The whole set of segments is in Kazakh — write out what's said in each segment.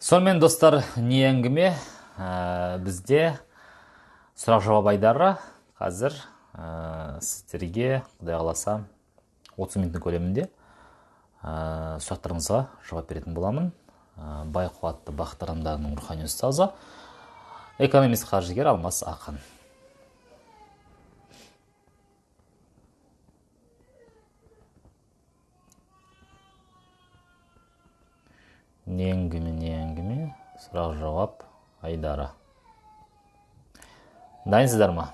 Сонымен достар, не әңгіме бізде сұрақ жауап айдары қазір сіздерге құдай қаласа 30 минуттың көлемінде сұрақтарыңызға жауап беретін боламын. Бай қуатты бақыт адамдарының рухани ұстазы, экономист қаржыгер Алмас Ақын. Не әңгіме, сұрақ жауап айдары. Дайынсыздар ма?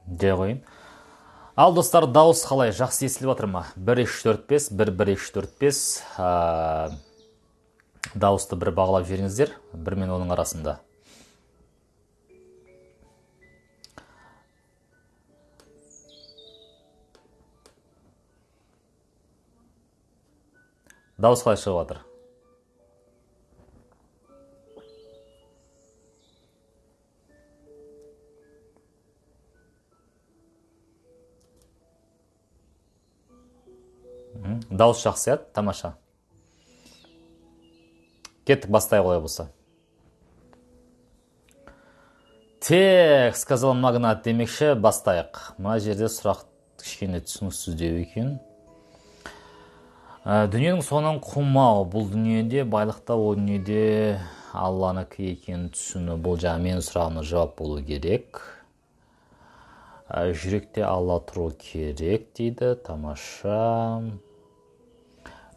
Де қойын. Ал достар, дауыс қалай, жақсы естіліп отыр ма? 1-2-4-5, 1-1-2-4-5 дауысты бір бағалап жеріңіздер, бір мен оның арасында. Дауыс қалай шығып отыр? Дауыс жақсы еді, тамаша. Кеттік, бастай қолай болса. Тек, сказал магнат демекші, бастайық. Мына жерде сұрақ кішкене түсініксіздеу екен. Дүниенің соңын қумау, бұл дүниеде байлықта, о дүниеде Алланыкі екенін түсіну, бұл жаңа менің сұрағыма жауап болу керек. Жүректе Алла тұру керек дейді, тамаша.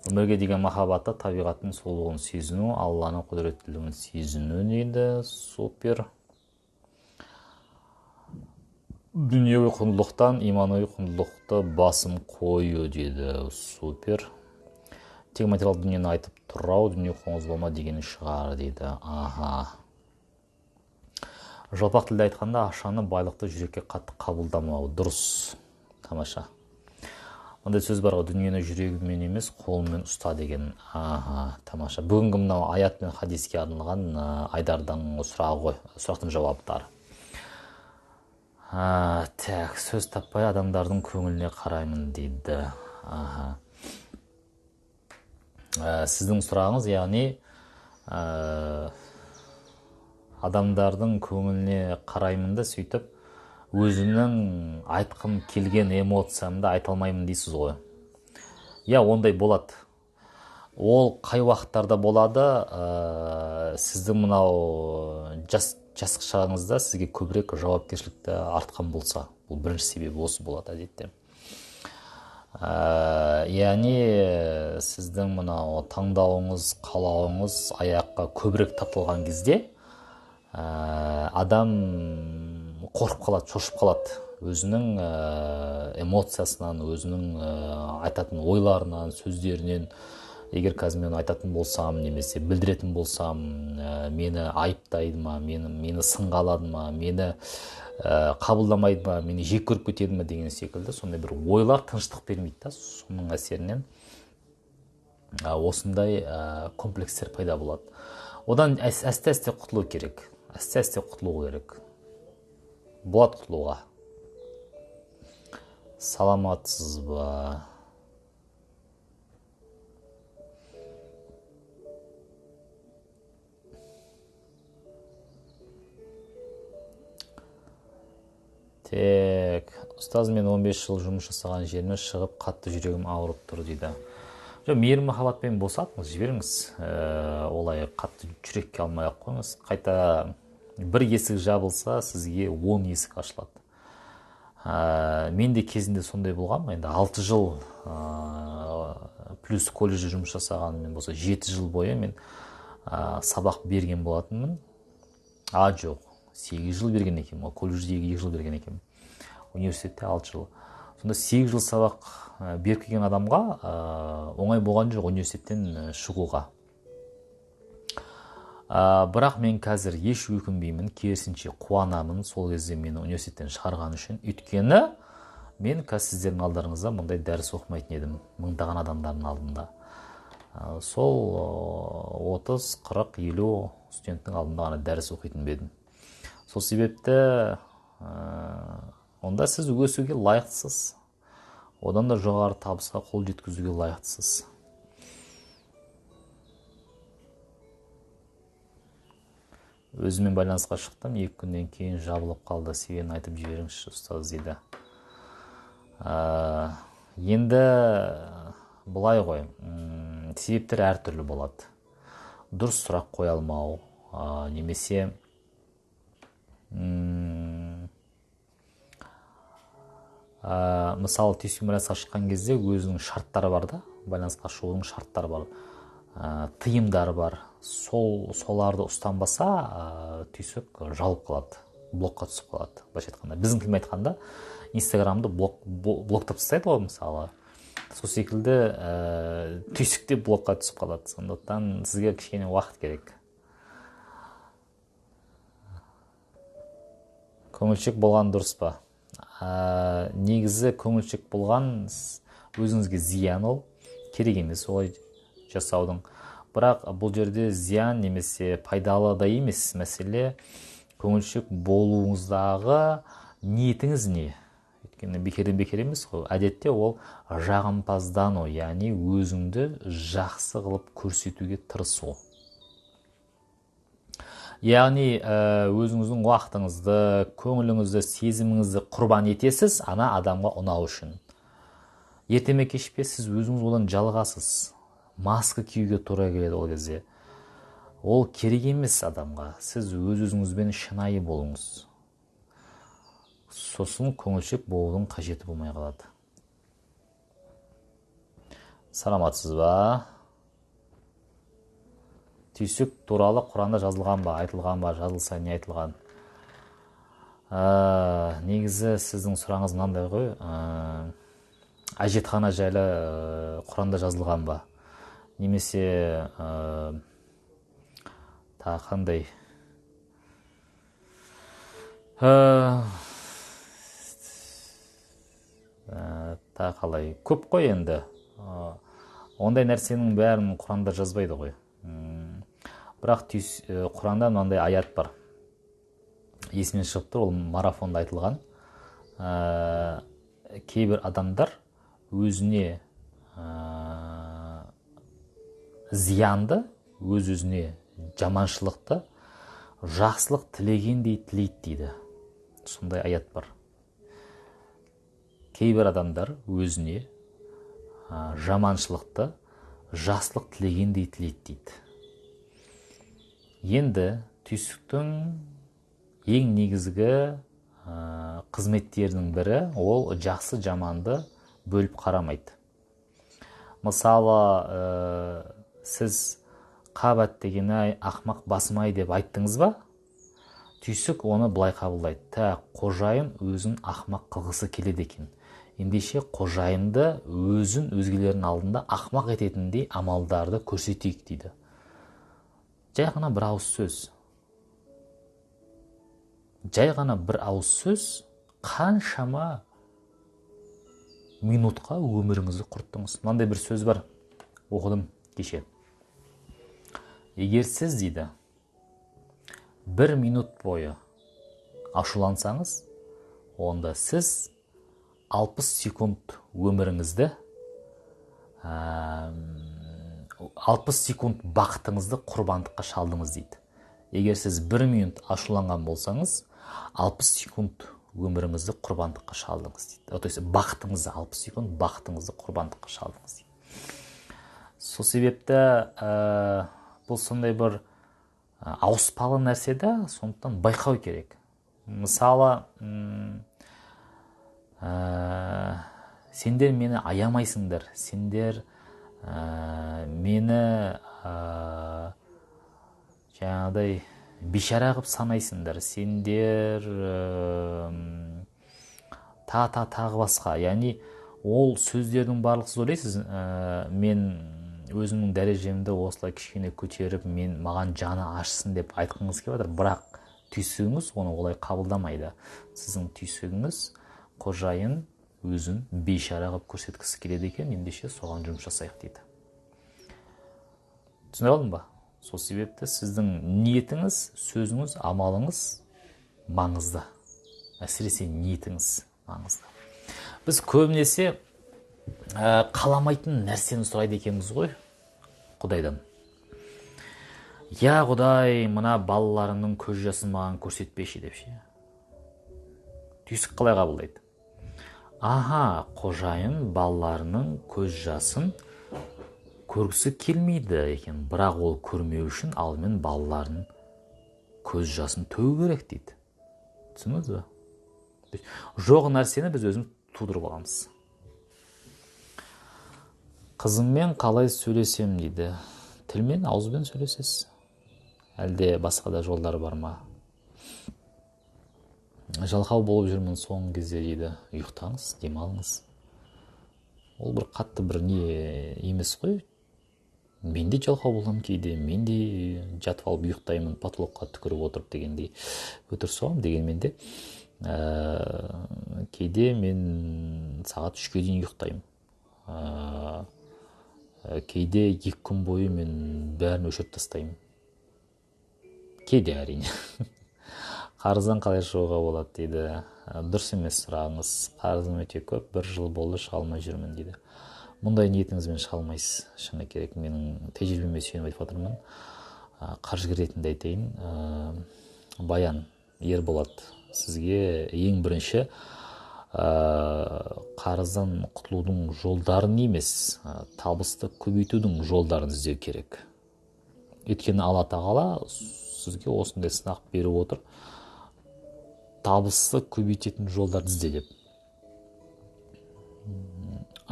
Өмірге деген махаббатта табиғаттың сұлулығын сезіну, Алланың құдіреттілігін сезіну дейді, супер. Дүниеви құндылықтан имануи құндылықты басым қою дейді, супер. Тек материал дүниені айтып тұрау, дүние қоңыз болма дегені шығар дейді, аха. Жалпақ тілде айтқанда ақшаны, байлықты жүрекке қатты қабылдамау, дұрыс, тамаша. Ондай сөз бар ғой, дүниені жүрегімен емес, қолымен ұста деген. Аха, тамаша. Бүгінгі мынау аят пен хадиске арналған айдардан сұрақтың жауаптары. Так, сөз таппай адамдардың көңіліне қараймын дейді. Аха. Сіздің сұрағыңыз, яғни адамдардың көңіліне қараймын да сөйтіп өзімнің айтқым келген эмоциямды айта алмаймын дейсіз ғой. Я, ондай болады. Ол қай уақыттарда болады, сіздің мынау жас шағыңызда сізге көбірек жауапкершілікті артқан болса, бұл бірінші себебі осы болады әдетте. Яғни сіздің мынау таңдауыңыз, қалауыңыз аяққа көбірек тартылған кезде адам қорқып қалады, шошып қалады. Өзінің эмоциясынан, өзінің айтатын ойларынан, сөздерінен, егер қазір мен айтатын болсам, немесе білдіретін болсам, мені айыптайды ма, мені сынға алады ма, мені қабылдамайды ма, мені жек көріп кетеді ме деген секілді, сондай бір ойлар тыныштық бермейді да, соның әсерінен осындай комплекстер пайда болады. Одан әсте-әсте құтылу керек. Әсте-әсте құтылу керек. Болады құтылуға. Саламатсыз ба? Тек, ұстаз, мен 15 жыл жұмыс жасаған жеріме шығып, қатты жүрегім ауырып тұр дейді. Мейірім махаббатпен босатыңыз, жіберіңіз. Олай қатты жүрекке алмай ақ қойыңыз. Қайта бір есік жабылса, сізге 10 есік ашылады. Мен де кезінде сондай болған, енді 6 жыл плюс колледжде жұмыс жасағанымен болса, 7 жыл бойы мен сабақ берген болатынмын. Жоқ, 8 жыл берген екенмін, колледжде 2 жыл берген екенмін, университетте 6 жыл. Сонда 8 жыл сабақ берген адамға оңай болған жоқ университеттен шығуға. Бірақ мен қазір еш өкінбеймін, керісінше қуанамын сол кезде мені университеттен шығарған үшін. Өйткені мен қазір сіздердің алдарыңызда мұндай дәріс оқымайтын едім, мыңдаған адамдардың алдында. Сол 30, 40, 50 студенттің алдында ғана дәріс оқитын бедім. Сол себепті онда сіз өсуге лайықтысыз. Одан да жоғары табысқа қол жеткізуге лайықтысыз. Өзімен байланысқа шықтым, 2 күннен кейін жабылып қалды. Себебін айтып жіберіңізші, ұстаз дейді. Енді бұлай ғой, себептер әртүрлі болады. Дұрыс сұрақ қоя алмау, немесе мысалы түйсік байланысқа шыққан кезде өзінің шарттары бар да, байланысқа шығудың шарттары бар, тыйымдары бар. Соларды ұстанбаса түйсік жалып қалады, блокқа түсіп қалады. Былайша айтқанда, біздің тілмен айтқанда Инстаграмды блоктап тастайды ғой мысалы. Сол секілді түйсік те блокқа түсіп қалады. Сондықтан сізге кішкене уақыт керек. Көңілшек болған дұрыс па? Негізі көңілшек болған өзіңізге зиян, ол керек емес олай жасаудың. Бірақ бұл жерде зиян немесе пайдалы да емес. Мәселе көңілшек болуыңыздағы ниетіңіз не? Өйткені бекер емес қой. Әдетте ол жағымпаздану, яғни өзіңді жақсы қылып көрсетуге тырысу. Яғни өзіңіздің уақытыңызды, көңіліңізді, сезіміңізді құрбан етесіз ана адамға ұнау үшін. Ертеме кешпе сіз өзіңіз одан жалығасыз. Маска киюге тура келеді ол кезде. Ол керек емес адамға. Сіз өзіңізбен шынайы болыңыз. Сосын көңілшек болудың қажеті болмай қалады. Саламатсыз ба? Түйсік туралы Құранда жазылған ба, айтылған ба, жазылса не айтылған? Негізі сіздің сұрағыңыз мынандай ғой, әжетхана жайлы Құранда жазылған ба? Немесе қандай? Қалай? Көп қой енді. Ондай нәрсенің бәрін Құранда жазбайды ғой. Бірақ Құранда мынандай аят бар. Есімнен шығып тұр, ол марафонда айтылған. Кейбір адамдар өзіне зиянды, өзіне жаманшылықты жақсылық тілегендей тілейді дейді. Сондай аят бар. Кейбір адамдар өзіне жаманшылықты жақсылық тілегендей тілейді дейді. Енді түйсіктің ең негізгі қызметтерінің бірі ол жақсы жаманды бөліп қарамайды. Мысалы, сіз қабат дегені ақмақ басмай деп айттыңыз ба? Түйсік оны былай қабылдайды. Қожайын өзін ақмақ қылғысы келеді екен. Ендеше қожайынды өзін өзгелердің алдында ақмақ ететіндей амалдарды көрсетейік дейді. Жай ғана бір ауыз сөз. Жай ғана бір ауыз сөз қаншама минутқа өміріңізді құрттыңыз. Мынандай бір сөз бар, оқыдым кеше. Егер сіз дейді 1 минут бойы ашулансаңыз, онда сіз 60 секунд өміріңізді, 60 секунд бақытыңызды құрбандыққа шалдыңыз дейді. Егер сіз 1 минут ашуланған болсаңыз, 60 секунд өміріңізді құрбандыққа шалдыңыз дейді. То есть бақытыңызды 60 секунд бақытыңызды құрбандыққа шалдыңыз дейді. Сол себепті бұл сондай бір ауыспалы нәрседе, сондықтан байқау керек. Мысалы, сендер мені аямайсыңдар, сендер мені жаңағыдай бейшара қылып санайсыңдар, сендер тағы басқа. Яғни ол сөздердің барлық сіз ойлайсыз, мен өзімнің дәрежемді осылай кішкене көтеріп, маған жаны ашсын деп айтқыңыз келіп жатыр, бірақ түйсігіңіз оны олай қабылдамайды. Сіздің түйсігіңіз қожайын өзін бейшара қылып көрсеткісі келеді екен, ендеше соған жұмыс жасайық дейді. түсіне алдың ба? Сол себепті сіздің ниетіңіз, сөзіңіз, амалыңыз маңызды. Әсіресе ниетіңіз маңызды. Біз көбінесе қаламайтын нәрсені сұрайды екенбіз ғой Құдайдан. Я Құдай, мына балаларыңның көз жасын маған көрсетпеші деп ше. Түйсік қалай қабылдайды? Аха, қожайын балаларының көз жасын көргісі келмейді екен, бірақ ол көрмеу үшін алдымен балаларын көз жасын төгу керек дейді. Түсіндіңіз бе? Жоқ нәрсені біз өзіміз тудырып аламыз. Қызыммен қалай сөйлесем дейді. Тілмен, ауызбен сөйлесесіз. Әлде басқа да жолдар бар ма? Жалқау болып жүрмін соңғы кезде дейді. Ұйықтаңыз, демалыңыз. Ол бір қатты бір не емес қой. Мен де жалқау боламын кейде, мен де жатып алып ұйықтаймын, потолокқа түкіріп отырып дегендей өтір соғам. Дегенмен де кейде мен сағат 3-ке дейін ұйықтаймын. Кейде 2 күн бойы мен бәрін өшіріп тастаймын. Кейде әрине. Қарыздан қалай шығуға болады дейді. Дұрыс емес сұрағыңыз. Қарызым өте көп, 1 жыл болды шыға алмай жүрмін дейді. Мұндай ниетіңізбен шыға алмайсыз. Шыны керек, менің тәжірибеме сүйеніп айтып отырмын. Қаржыгер ретінде айтайын. Баян Ерболат, сізге ең бірінші қарыздан құтылудың жолдарын емес, табысты көбейтудің жолдарын іздеу керек. Өйткені Алла тағала сізге осындай сынақ беріп отыр. Табысты көбейтетін жолдарды ізде деп.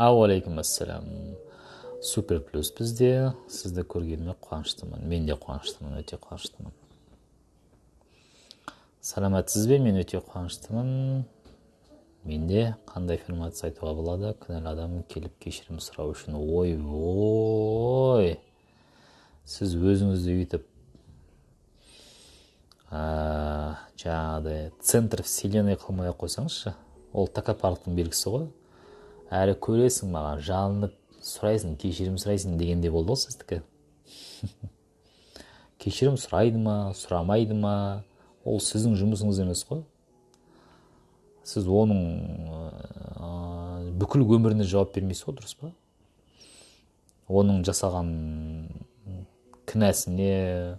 Алейкум ассалам. Супер плюс бізде. Сізді көргеніме қуаныштымын. Мен де қуаныштымын, өте қуаныштымын. Саламатсыз бе? Мен өте қуаныштымын. Менде қандай аффирмация айтуға болады? Кінәлі адам келіп кешірім сұрау үшін. Ой. Сіз өзіңізді өйтіп жаңағыдай центр вселенной қылмай қойсаңызшы. Ол тәкаппарлықтың белгісі ғой. Әрі көресің маған, жалынып сұрайсың, кешірім сұрайсың дегенде болды ғой сіздікі. Кешірім сұрайды ма, сұрамайды ма, ол сіздің жұмысыңыз емес қой. Сіз оның бүкіл өміріне жауап бермейсіз ғой, дұрыс па? Оның жасаған кінәсіне,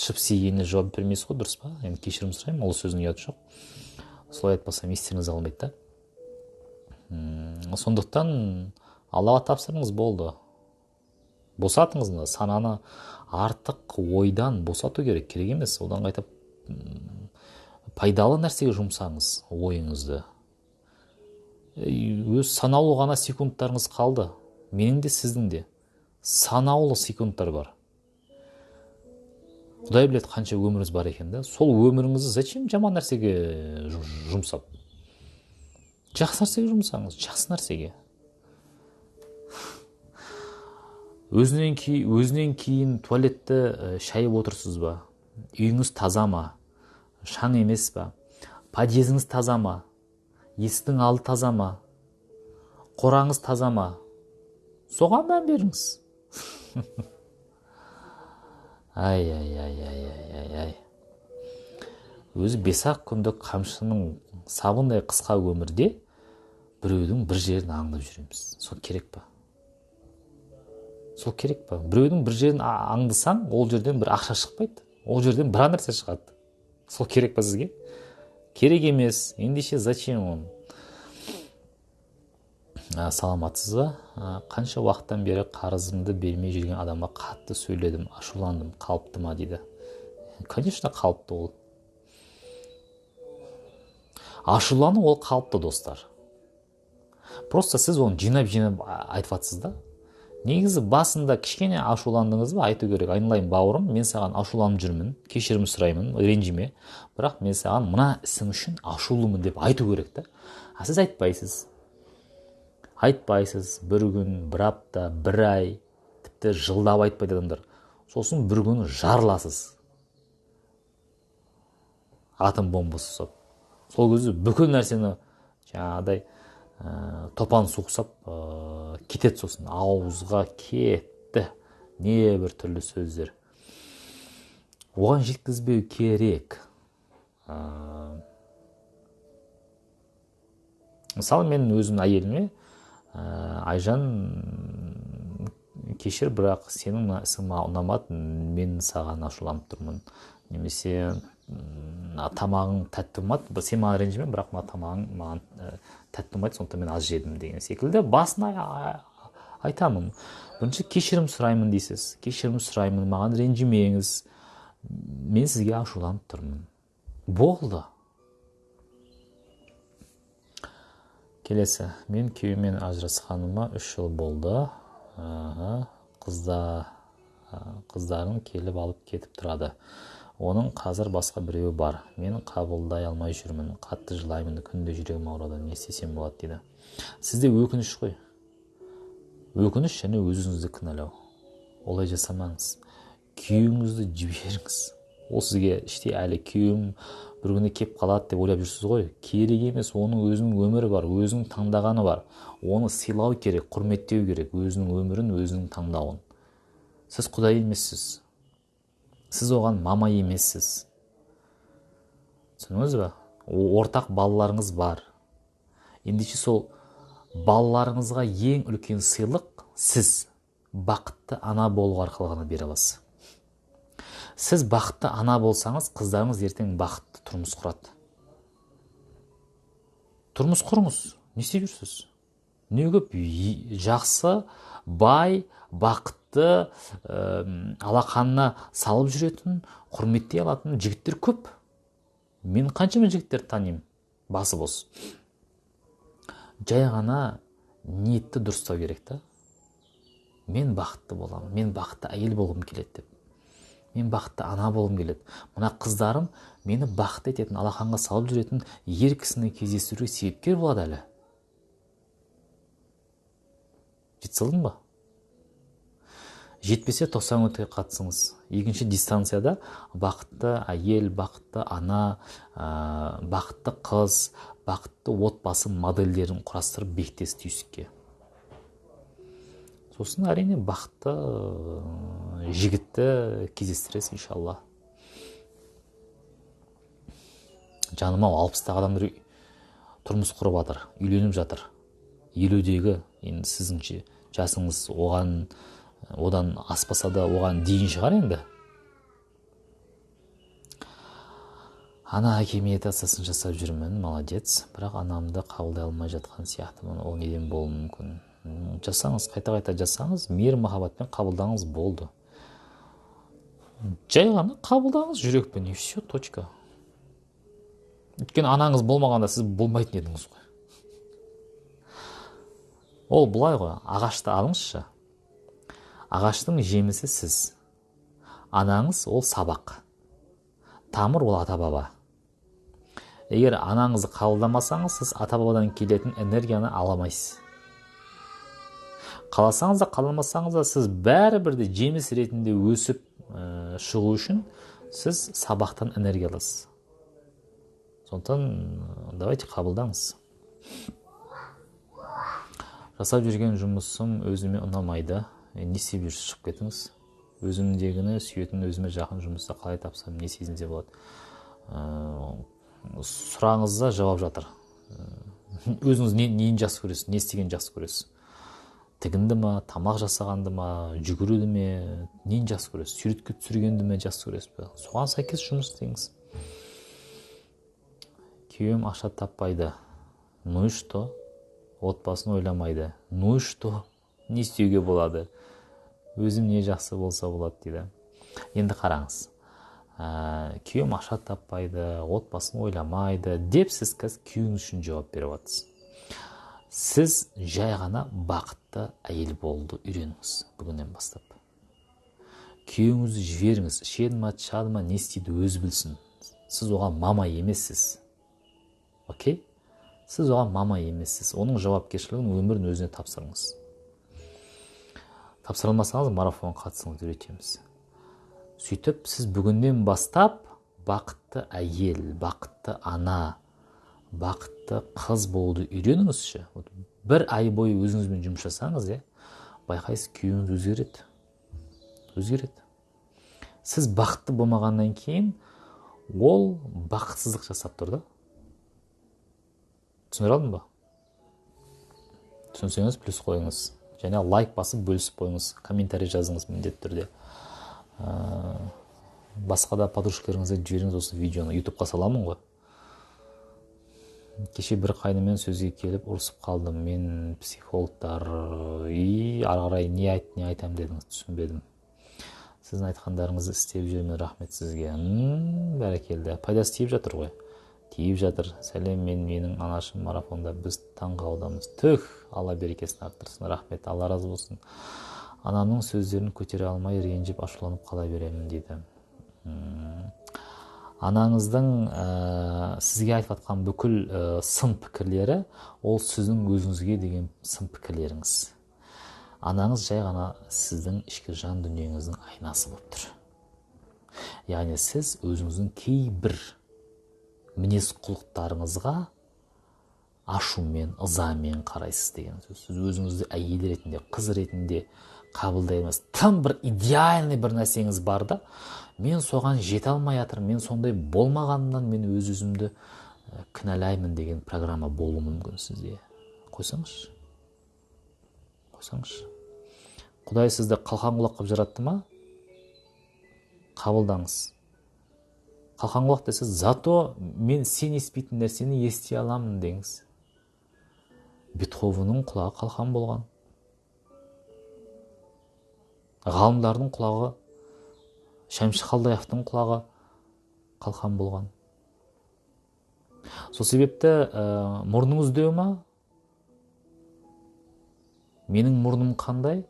шыпсигеніне жауап бермейсіз ғой, дұрыс па? Енді кешірім сұраймын, ол сөздің ұяты жоқ. Солай айтпасам естеріңіз алынбайды да. Сондықтан Аллаға тапсырыңыз, болды. Босатыңыз, сананы артық ойдан босату керек, керек емес. Одан қайтып пайдалы нәрсеге жұмсаңыз ойыңызды. Өз санаулы ғана секундтарыңыз қалды. Менің де, сіздің де санаулы секундтар бар. Құдай біледі қанша өміріңіз бар екен да. Сол өміріңізді зачем жаман нәрсеге жұмсап? Жақсы нәрсеге жұмсаңыз, жақсы нәрсеге. Өзінен кейін туалетті шайып отырсыз ба? Үйіңіз таза ма? Шаң емес па? Подъезіңіз таза ма? Есіктің алды таза ма? Қораңыз таза ма? Соған мән беріңіз. Ай. Өзі 5-ақ күндік қамшының сабындай қысқа өмірде біреудің бір жерін аңдып жүреміз. Сол керек па? Сол керек па? Біреудің бір жерін аңдысаң, ол жерден бір ақша шықпайды. Ол жерден бір нәрсе шығады. Сол керек па сізге? Керек емес. Ендеше зачем он? Саламатсыз ба? Қанша уақыттан бері қарызымды бермей жүрген адамға қатты сөйледім, ашуландым, қалыпты ма дейді. Конечно, қалыпты ол. Ашулану ол қалыпты, достар. Просто сіз оны жинап айтып жатсыз да. Негізі басында кішкене ашуландыңыз ба, айту керек. Айналайын бауырым, мен саған ашуланып жүрмін, кешірім сұраймын, ренжіме. Бірақ мен саған мына ісің үшін ашулымын деп айту керек та. Сіз айтпайсыз. Айтпайсыз. Бір күн, бір апта, бір ай, тіпті жылдап айтпайды адамдар. Сосын бір күні жарыласыз. Атом бомбасы ұсап. Сол кезде бүкіл нәрсені жаңағыдай топан су құсап кетеді, сосын ауызға кетті. небір түрлі сөздер. Оған жеткізбеу керек. Мысалы, мен өзім әйеліме, Айжан, кешір, бірақ сенің ісің маған ұнамады, мен саған ашуланып тұрмын. Немесе тамағың тәтті болмады, сен маған ренжіме, бірақ тамағың маған тәтті болмайды, сондықтан мен аз жедім деген секілді басына айтамын. Бірінші кешірім сұраймын дейсіз. Кешірім сұраймын, маған ренжімеңіз. Мен сізге ашуланып тұрмын. Болды. Келесі. Мен күйеуіммен ажырасқаныма 3 жыл болды. Қыздарың келіп алып кетіп тұрады. Оның қазір басқа біреуі бар. Мен қабылдай алмай жүрмін. Қатты жылаймын, күнде жүрегім ауырады. Не істесем болады дейді. Сізде өкініш қой. Өкініш және өзіңізді кінәлау. Олай жасамаңыз. Күйеуіңізді жіберіңіз. Ол сізге іште әлі күйеуім бір күні кеп қалады деп ойлап жүрсіз ғой. Керек емес, оның өзінің өмірі бар, өзінің таңдағаны бар. Оны сыйлау керек, құрметтеу керек, өзінің өмірін, өзінің таңдауын. Сіз құдай емессіз. Сіз оған мама емессіз. Түсіндіңіз бе? Ортақ балаларыңыз бар. Ендеше сол балаларыңызға ең үлкен сыйлық сіз бақытты ана болу арқылы ғана бере аласыз. Сіз бақытты ана болсаңыз, қыздарыңыз ертең бақытты тұрмыс құрады. Тұрмыс құрыңыз. Не істеп жүрсіз? Не көп жақсы, бай, бақытты, алақанына салып жүретін, құрметтей алатын жігіттер көп. Мен қаншама жігіттер танимын, басы бос. Жай ғана ниетті дұрыстау керек та. Мен бақытты боламын, мен бақытты әйел болғым келеді деп. Мен бақытты ана болғым келеді. Мына қыздарым мені бақытты ететін, алақанға салып жүретін ер кісіні кездестіруге себепкер болады әлі. Жете салдың ба? Жетпесе 90 өтіге қатысыңыз. Екінші дистанцияда бақытты әйел, бақытты ана, бақытты қыз, бақытты отбасы модельдерін құрастырып бектес түйсікке. Сосын әрине бақытты жігітті кездестіресіз, иншалла. Жаным ау, 60-тағы адамдар тұрмыс құрып жатыр, үйленіп жатыр. 50-дегі, енді сіздің жасыңыз одан аспаса да оған дейін шығар енді. Ана әкеме ассасын жасап жүрмін, молодец. Бірақ анамды қабылдай алмай жатқан сияқтымын. Ол неден болуы мүмкін? Жасаңыз, қайта-қайта жасаңыз, мейір махаббатпен қабылдаңыз, болды. Жай ғана қабылдаңыз жүрекпен, и все, точка. Өйткені анаңыз болмағанда сіз болмайтын едіңіз ғой. Ол бұлай ғой, ағашты алыңызшы. Ағаштың жемісі сіз. Анаңыз ол сабақ. Тамыр ол ата-баба. Егер анаңызды қабылдамасаңыз, сіз ата-бабадан келетін энергияны аламайсыз. Қаласаңыз да, қаламасаңыз да, сіз бәрібірде жеміс ретінде өсіп шығу үшін сіз сабақтан энергия аласыз. Сондықтан давайте қабылдаңыз. Жасап жүрген жұмысым өзіме ұнамайды. Не істеп жүрсіз, шығып кетіңіз. Өзімдегіні сүйетін, өзіме жақын жұмыста қалай тапсам, не сезінсе болады. Сұрағыңызда жауап жатыр. Өзіңіз нені жақсы көресіз, не істеген жақсы көресіз? Тігінді ма, тамақ жасағанды ма, жүгіруді ме, нені жақсы көресіз? Суретке түсіргенді ме жақсы көресіз бе? Соған сәйкес жұмыс істеңіз. Күйеуім ақша таппайды. Ну и что? Отбасын ойламайды. Ну и что? Не істеуге болады? Өзім не жақсы болса болады дейді. Енді қараңыз. Күйеуім ақша таппайды, отбасын ойламайды деп сіз күйеуіңіз үшін жауап беріп жатсыз. Сіз жай ғана бақытты әйел болуды үйреніңіз бүгіннен бастап. Күйеуіңізді жіберіңіз, ішеді ма, шады ма, не істейді өзі білсін. Сіз оған мама емессіз. Окей? Сіз оған мама емессіз. Оның жауапкершілігін, өмірін өзіне тапсырыңыз. Тапсырылмасаңыз марафон қатысыңыз, үйретеміз. Сөйтіп, сіз бүгіннен бастап бақытты әйел, бақытты ана, бақытты қыз болуды үйреніңізші. Бір ай бойы өзіңізбен жұмыс жасаңыз, байқайсыз, күйеуіңіз өзгереді. өзгереді. Сіз бақытты болмағаннан кейін ол бақытсыздық жасап тұр да. Түсіндіре алдым ба? Түсінсеңіз плюс қойыңыз, және лайк басып бөлісіп қойыңыз, комментарий жазыңыз міндетті түрде. Басқа да подружкаларыңызға жіберіңіз осы видеоны. ютубқа саламын ғой. Кеше бір қайнымен сөзге келіп ұрысып қалдым. Мен психологтар ары қарай не айтам дедіңіз, түсінбедім. Сіздің айтқандарыңызды істеп жүрмін, рахмет сізге. Бәрекелді. Пайдасы тиіп жатыр ғой. Тиіп жатыр. Сәлем, менің анашым марафонда, біз таңғы аудамыз. Түх, Алла берекесін арттырсын. Рахмет, Алла разы болсын. Анамның сөздерін көтере алмай ренжіп ашуланып қала беремін дейді. Анаңыздың сізге айтып жатқан бүкіл сын пікірлері ол сіздің өзіңізге деген сын пікірлеріңіз. Анаңыз жай ғана сіздің ішкі жан дүниеңіздің айнасы болып тұр. Яғни сіз өзіңіздің кейбір мінез құлықтарыңызға ашумен, ызамен қарайсыз деген сөз. Сіз өзіңізді әйел ретінде, қыз ретінде қабылдай алмайсыз. Тым бір идеальный бір нәрсеңіз бар да, мен соған жете алмай жатырмын, мен сондай болмағанымнан мен өз-өзімді кінәлаймын деген программа болуы мүмкін сізде. Қойсаңызшы. Құдай сізді қалқан құлақ қылып жаратты ма? Қабылдаңыз. Қалқан құлақ десе, зато мен сен естпейтін нәрсені ести аламын деңіз. Бетховеннің құлағы қалқан болған. Ғалымдардың құлағы, Шәмші Қалдаяқовтың құлағы қалқан болған. Сол себепті мұрныңыз дөу ма? Менің мұрным қандай?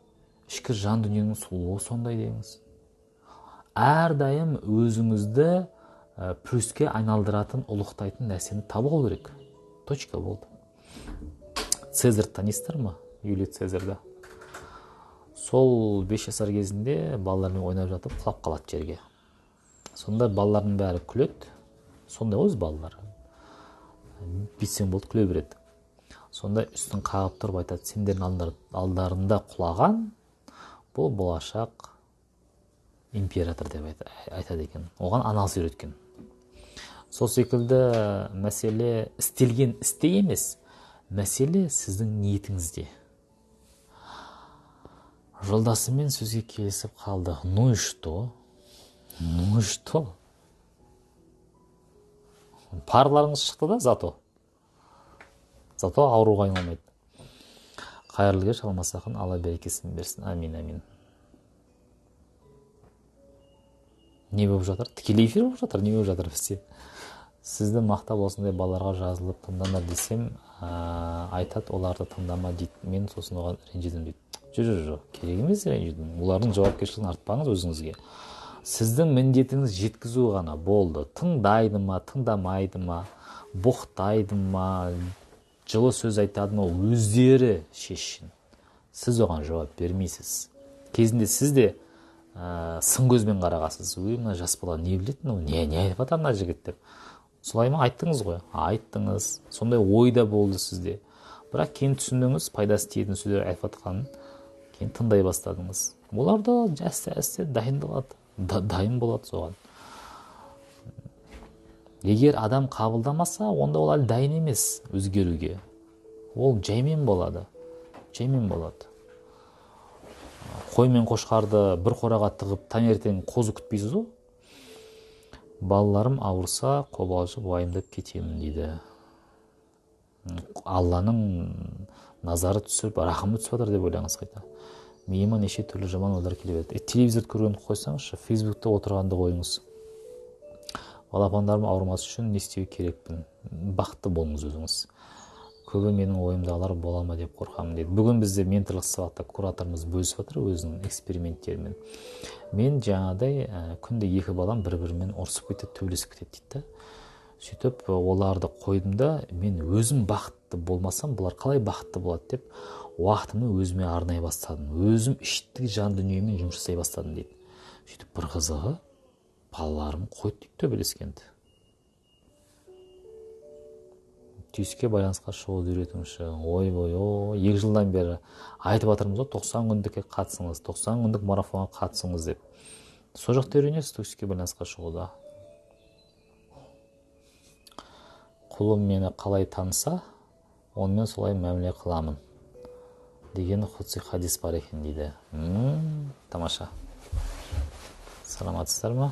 Ішкі жан дүниенің сұлуы сондай деңіз. Әрдайым өзіңізді плюске айналдыратын, ұлықтайтын нәрсені табу керек. Точка болды. Цезарь танисыздар ма? Юлий Цезарьда. Сол 5 жасар кезінде балалармен ойнап жатып құлап қалады жерге. Сонда балалардың бәрі күледі. Сонда өз балалар. Битсең болды, күле береді. Сонда үстін қағып тұрып айтады, сендердің алдарында құлаған, бұл болашақ император деп айтады екен. Оған анасы үйреткен. Сол секілді мәселе істелген істе емес, мәселе сіздің ниетіңізде. Жолдасымен сөзге келісіп қалды. Ну и что? Парларыңыз шықты да, зато ауруға айналмайды. Қайырлы кеш, алмасақын, Алла берекесін берсін. Амин. Не болып жатыр? Тікелей эфир болып жатыр, не болып жатыр бізде? Сізді мақтап осындай балаларға жазылып тыңдама десем, айтады, оларды тыңдама дейді. Мен сосын оған ренжідім дейді. Жоқ, керек емес ренжудің. Олардың жауапкершілігін артпаңыз өзіңізге. Сіздің міндетіңіз жеткізу ғана болды. Тыңдайды ма, тыңдамайды ма, боқтайды ма, жылы сөз айтады ма, өздері шешсін. Сіз оған жауап бермейсіз. Кезінде сіз де сын көзбен қарағасыз. Мына жас бала не біледі, не айтып жатыр мына жігіт деп. Солай ма? Айттыңыз ғой. Айттыңыз. Сондай ойда болды сізде. Бірақ кейін түсіндіңіз, пайдасы тиетін сөздер айтып жатқанын. Кейін тыңдай бастадыңыз. Олар да әсте дайын болады соған. Егер адам қабылдамаса, онда ол әлі дайын емес өзгеруге. Ол жаймен болады. Қой мен қошқарды бір қораға тығып, таңертең қозы күтпейсіз ғой. Балаларым ауырса, қобалжып уайымдап кетемін дейді. Алланың назары түсіп, рахымы түсіп жатыр деп ойлаңыз қайта. Миыма неше түрлі жаман ойлар келіп еді. Телевизорды көргенді қойсаңызшы, Фейсбукта отырғанды қойыңыз. Балапандарым ауырмас үшін не істеу керекпін? Бақытты болыңыз өзіңіз. Көбі менің ойымдағылар бола ма деп қорқамын дейді. Бүгін бізде менторлық сабақта кураторымыз бөлісіп жатыр өзінің эксперименттерімен. Мен жаңадай күнде 2 балам бір-бірімен ұрсып кетеді, төбелесіп кетеді дейді. Сөйтіп оларды қойдым да, мен өзім бақытты болмасам, бұлар қалай бақытты болады деп уақытымды өзіме арнай бастадым. Өзім іштік жан дүниемен жұмыс жасай бастадым дейді. Сөйтіп бір қызығы, балаларым қойды дейді төбелескенді. түйіске байланысқа шығуды үйретіңізші. Ойбой, 2 жылдан бері айтып жатырмыз ғой, 90 күндікке қатысыңыз, 90 күндік марафонға қатысыңыз деп. Сол жақта үйренесіз түйіске байланысқа шығуда. Құлым мені қалай таныса, онымен солай мәміле қыламын деген құдси хадис бар екен дейді. Тамаша. Саламатсыздар ма?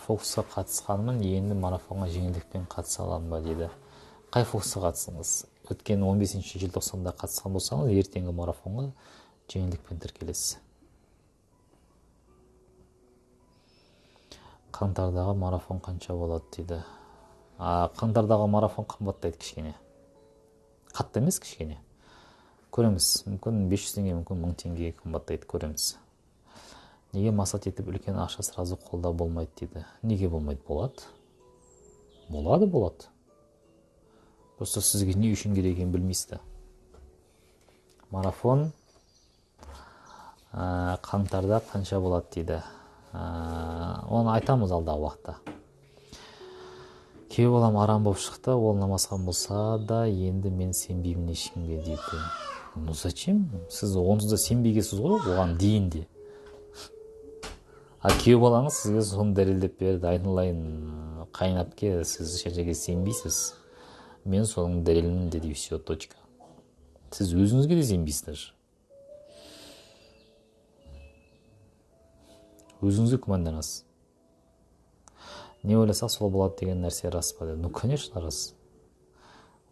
Фокусқа қатысқанмын, енді марафонға жеңілдікпен қатыса аламын ба дейді. Қай фокусқа қатысыңыз? Өткен 15 желтоқсанда қатысқан болсаңыз, ертеңгі марафонға жеңілдікпен тіркелесіз. Қаңтардағы марафон қанша болады дейді. Қаңтардағы марафон қымбаттайды кішкене. Қатты емес, кішкене. Көреміз. Мүмкін 500 теңге, мүмкін 1000 теңге қымбаттайды, көреміз. Неге масат етіп үлкен ақша сразу қолда болмайды дейді. Неге болмайды? Болады. Болады. Просто сізге не үшін керек екенін білмейсіз. Марафон қаңтарда қанша болады дейді. Оны айтамыз алдағы уақытта. Күйеу балам арам болып шықты, ол намазхан болса да, енді мен сенбеймін ешкімге дейді. Ну зачем? Сіз онсыз да сенбейгенсіз ғой, оған дейін де. Күйеу балаңыз сізге соны дәлелдеп берді. Айналайын қайнапке, сіз ешқашан сенбейсіз. Мен соның дәлелімін деді, все, точка. Сіз өзіңізге де сенбейсіз. Өзіңізге күмәнданасыз. Не ойласақ сол болады деген нәрсе рас па деді. Конечно, рас.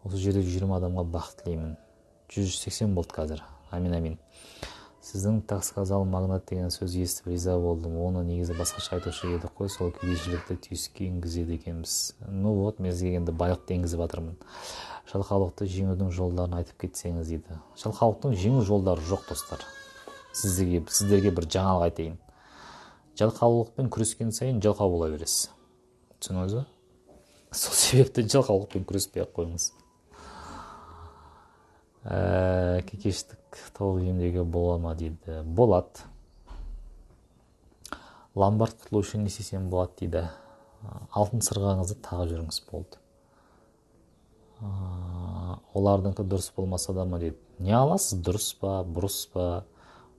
Осы жерде 20 адамға бақыт тілеймін. 180 болды қазір. Амин. Сіздің таксказал магнат деген сөз естіп риза болдым. Оны негізі басқаша айтушы еді қой, сол кедейшілікті түйіске енгізеді екенбіз. Вот, мен сізге енді байлықты енгізіп жатырмын. Жалқаулықты жеңудің жолдарын айтып кетсеңіз дейді. Жалқаулықтың жеңу жолдары жоқ, достар. Сіздерге бір жаңалық айтайын. Жалқаулықпен күрескен сайын жалқау бола бересіз. Түсініңіз бе? Сол себепті жалқаулықпен күреспей-ақ қойыңыз. Кекештік толық емдеуге бола ма дейді. Болады. Ломбард құтылу үшін не істесем болады дейді. Алтын сырғаңызды тағып жүріңіз болды. Олардыңқы дұрыс болмаса да ма дейді. Не аласыз, дұрыс па, бұрыс па?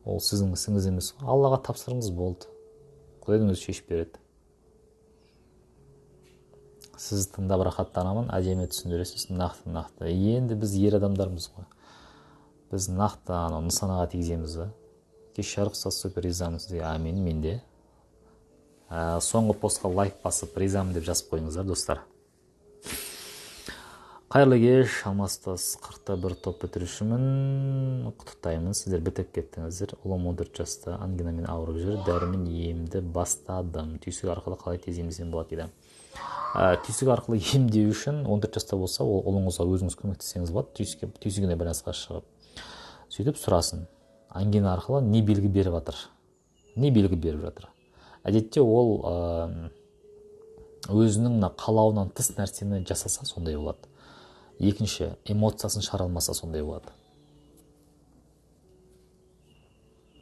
Ол сіздің ісіңіз емес. Аллаға тапсырыңыз болды. Құдайдың өзі шешіп береді. Сіз тыңдап рахаттанамын, әдемі түсіндіресіз, нақты. Енді біз ер адамдармыз ғой. Біз нақты нысанаға тигіземіз. Кеше рұқсат супер ризамын сізге. Амин, мен де. Соңғы постқа лайк басып ризамын деп жазып қойыңыздар, достар. Қайырлы кеш, Алмастас 41 топ бітірушімін. Құттықтаймын, сіздер бітіп кеттіңіздер. Ұлым 14 жаста, ангинамен ауырып жүр, дәрімен емді бастадым. Түйсік арқылы қалай тез емдесем болады дейді. Түйсік арқылы емдеу үшін 14 жаста болса, ол ұлыңызға өзіңіз көмектесеңіз болады, түйсігіне байланысқа шығып. Сөйтіп сұрасын, ангина арқылы не белгі беріп жатыр. Әдетте ол өзінің қалауынан тыс нәрсені жасаса сондай болады. Екінші, эмоциясын шығара алмаса сондай болады.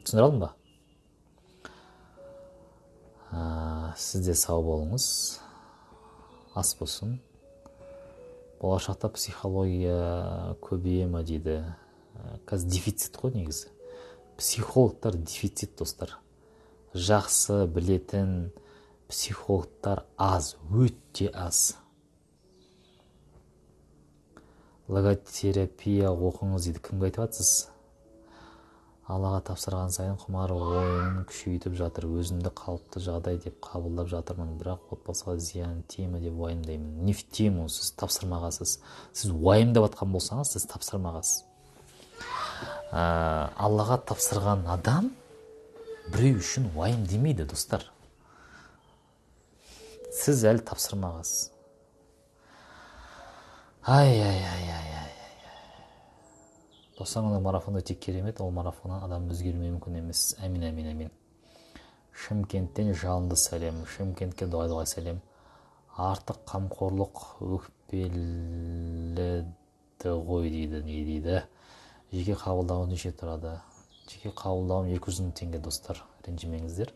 Түсіндіре алдым ба? Сізде сау болыңыз. Ас болсын. Болашақта психология көбейе ма дейді. Қазір дефицит қой негізі. Психологтар дефицит, достар. Жақсы білетін психологтар аз, өте аз. Логотерапия оқыңыз дейді. Кімге айтып жатсыз? Аллаға тапсырған сайын құмар ойын күшейтіп жатыр. Өзімді қалыпты жағдай деп қабылдап жатырмын, бірақ отбасыға зиян тиме деп уайымдаймын. Не в тему, сіз тапсырмағасыз. Сіз уайымдап жатқан болсаңыз, сіз тапсырмағасыз. Аллаға тапсырған адам біреу үшін уайым демейді, достар. Сіз әлі тапсырмағасыз. Достарыңның марафон өте керемет, ол марафоннан адам өзгермеуі мүмкін емес. Амин. Шымкенттен жалынды сәлем. Шымкентке дұғай сәлем. Артық қамқорлық өкпеледі ғой дейді. Не дейді? Жеке қабылдауым неше тұрады? Жеке қабылдауым 200 мың теңге, достар. Ренжімеңіздер.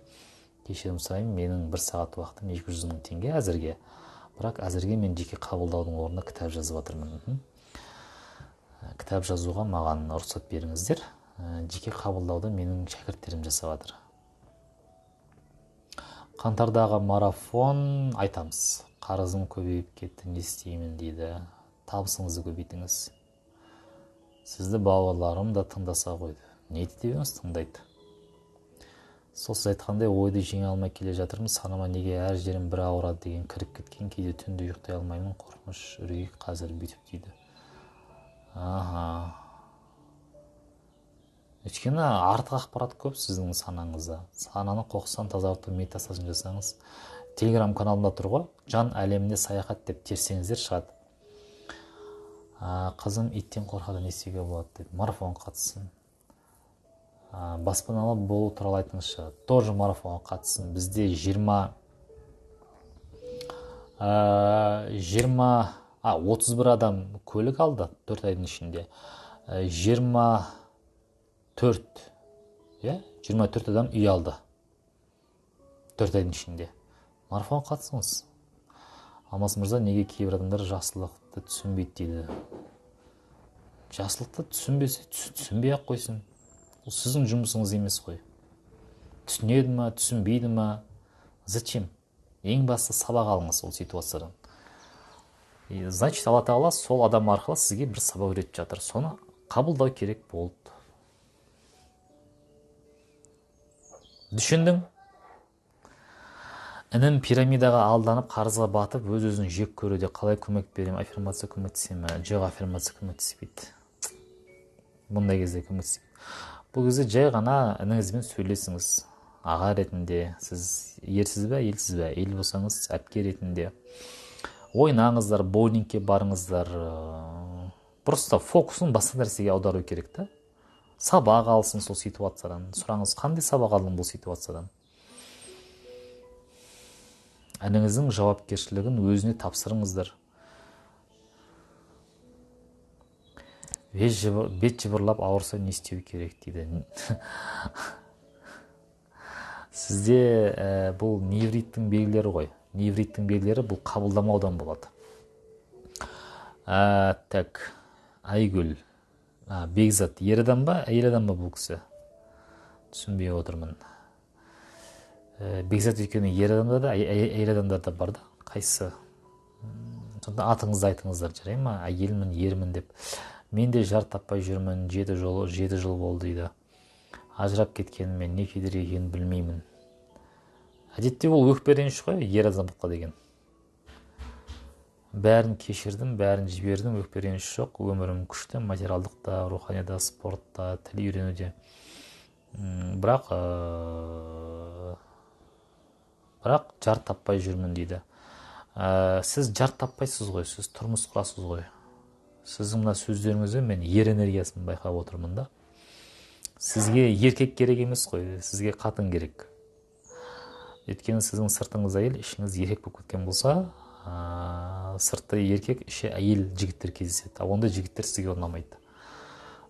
Кешірім сұраймын, менің 1 сағат уақытым 200 мың теңге әзірге. бірақ әзірге мен жеке қабылдаудың орнына кітап жазып жатырмын. Кітап жазуға маған рұқсат беріңіздер. Жеке қабылдауды менің шәкірттерім жасап жатыр. Қаңтардағы марафон айтамыз. Қарызым көбейіп кетті, не істеймін дейді. Табысыңызды көбейтіңіз. Сізді бауырларым да тыңдаса қойды. Не дедіңіз, тыңдайды. Сол сіз айтқандай ойды жеңе алмай келе жатырмын. Санама неге әр жерім бір ауырады деген кіріп кеткен, кейде түнде ұйықтай алмаймын. Қорқыныш, үрей қазір бүйтіп дейді. Өйткені артық ақпарат көп сіздің санаңызда. Сананы қоқыстан тазарту медитациясын жасаңыз. Телеграм каналымда тұр ғой, жан әлеміне саяхат деп терсеңіздер шығады. Қызым иттен қорқады, не істеуге болады дейді. Марафон қатысын. Баспаналы болу туралы айтыңызшы. Тоже марафонға қатысын. Бізде 31 адам көлік алды 4 айдың ішінде. 24 адам үй алды 4 айдың ішінде. Марафон қатысыңыз. Алмас мырза, неге кейбір адамдар жақсылықты түсінбейді дейді. Жақсылықты түсінбесе, түсінбей ақ қойсын. Ол сіздің жұмысыңыз емес қой. Түсінеді ма, түсінбейді ма? Зачем? Ең басты сабақ алыңыз ол ситуациядан. Значит, Алла Тағала сол адам арқылы сізге бір сабақ үйретіп жатыр. Соны қабылдау керек болды. Düşünдің? Інім пирамидаға алданып, қарызға батып, өз-өзін жек көруде. Қалай көмек берем? Аффирмация көмектесе ме? Жоқ, аффирмация көмектеспейді. Бұндай кезде көмектеспейді. Бұл кезде жай ғана ініңізбен сөйлесіңіз. Аға ретінде, сіз ерсіз бе, елсіз бе? Ел болсаңыз, әпке ретінде. Ойнаңыздар, боулингке барыңыздар. Просто фокусын басқа нәрсеге аудару керек та. Сабақ алсын сол ситуациядан. Сұраңыз, қандай сабақ алдың бұл ситуациядан? Әніңіздің жауапкершілігін өзіне тапсырыңыздар. Бет жыбырлап ауырса не істеу керек дейді. Сізде бұл невриттің белгілері ғой. Невриттің белгілері бұл қабылдамаудан болады. Так, Айгүл. Бекзат, ер адам ба, әйел адам ба бұл кісі? Түсінбей отырмын. Бекзат өйткені ер адамда да, әйел адамдарда бар да. Қайсы? Сонда атыңызды айтыңыздар, жарай ма? Әйелмін, ермін деп. Мен де жар таппай жүрмін, 7 жыл болды дейді. Ажырап кеткеніме не кедергі екенін білмеймін. Әдетте ол өкпе-реніш қой, ер азаматқа деген. Бәрін кешірдім, бәрін жібердім, өкпе-реніш жоқ. Өмірім күшті, материалдықта, руханияда, спортта, тіл үйренуде. Бірақ жар таппай жүрмін дейді. Сіз жар таппайсыз ғой, сіз тұрмыс құрасыз ғой. Сіздің мына сөздеріңізде мен ер энергиясын байқап отырмын да. Сізге еркек керек емес қой, сізге қатын керек. Өйткені сіздің сыртыңыз әйел, ішіңіз еркек болып кеткен болса, сыртта еркек, іші әйел жігіттер кездеседі. Ондай жігіттер сізге ұнамайды.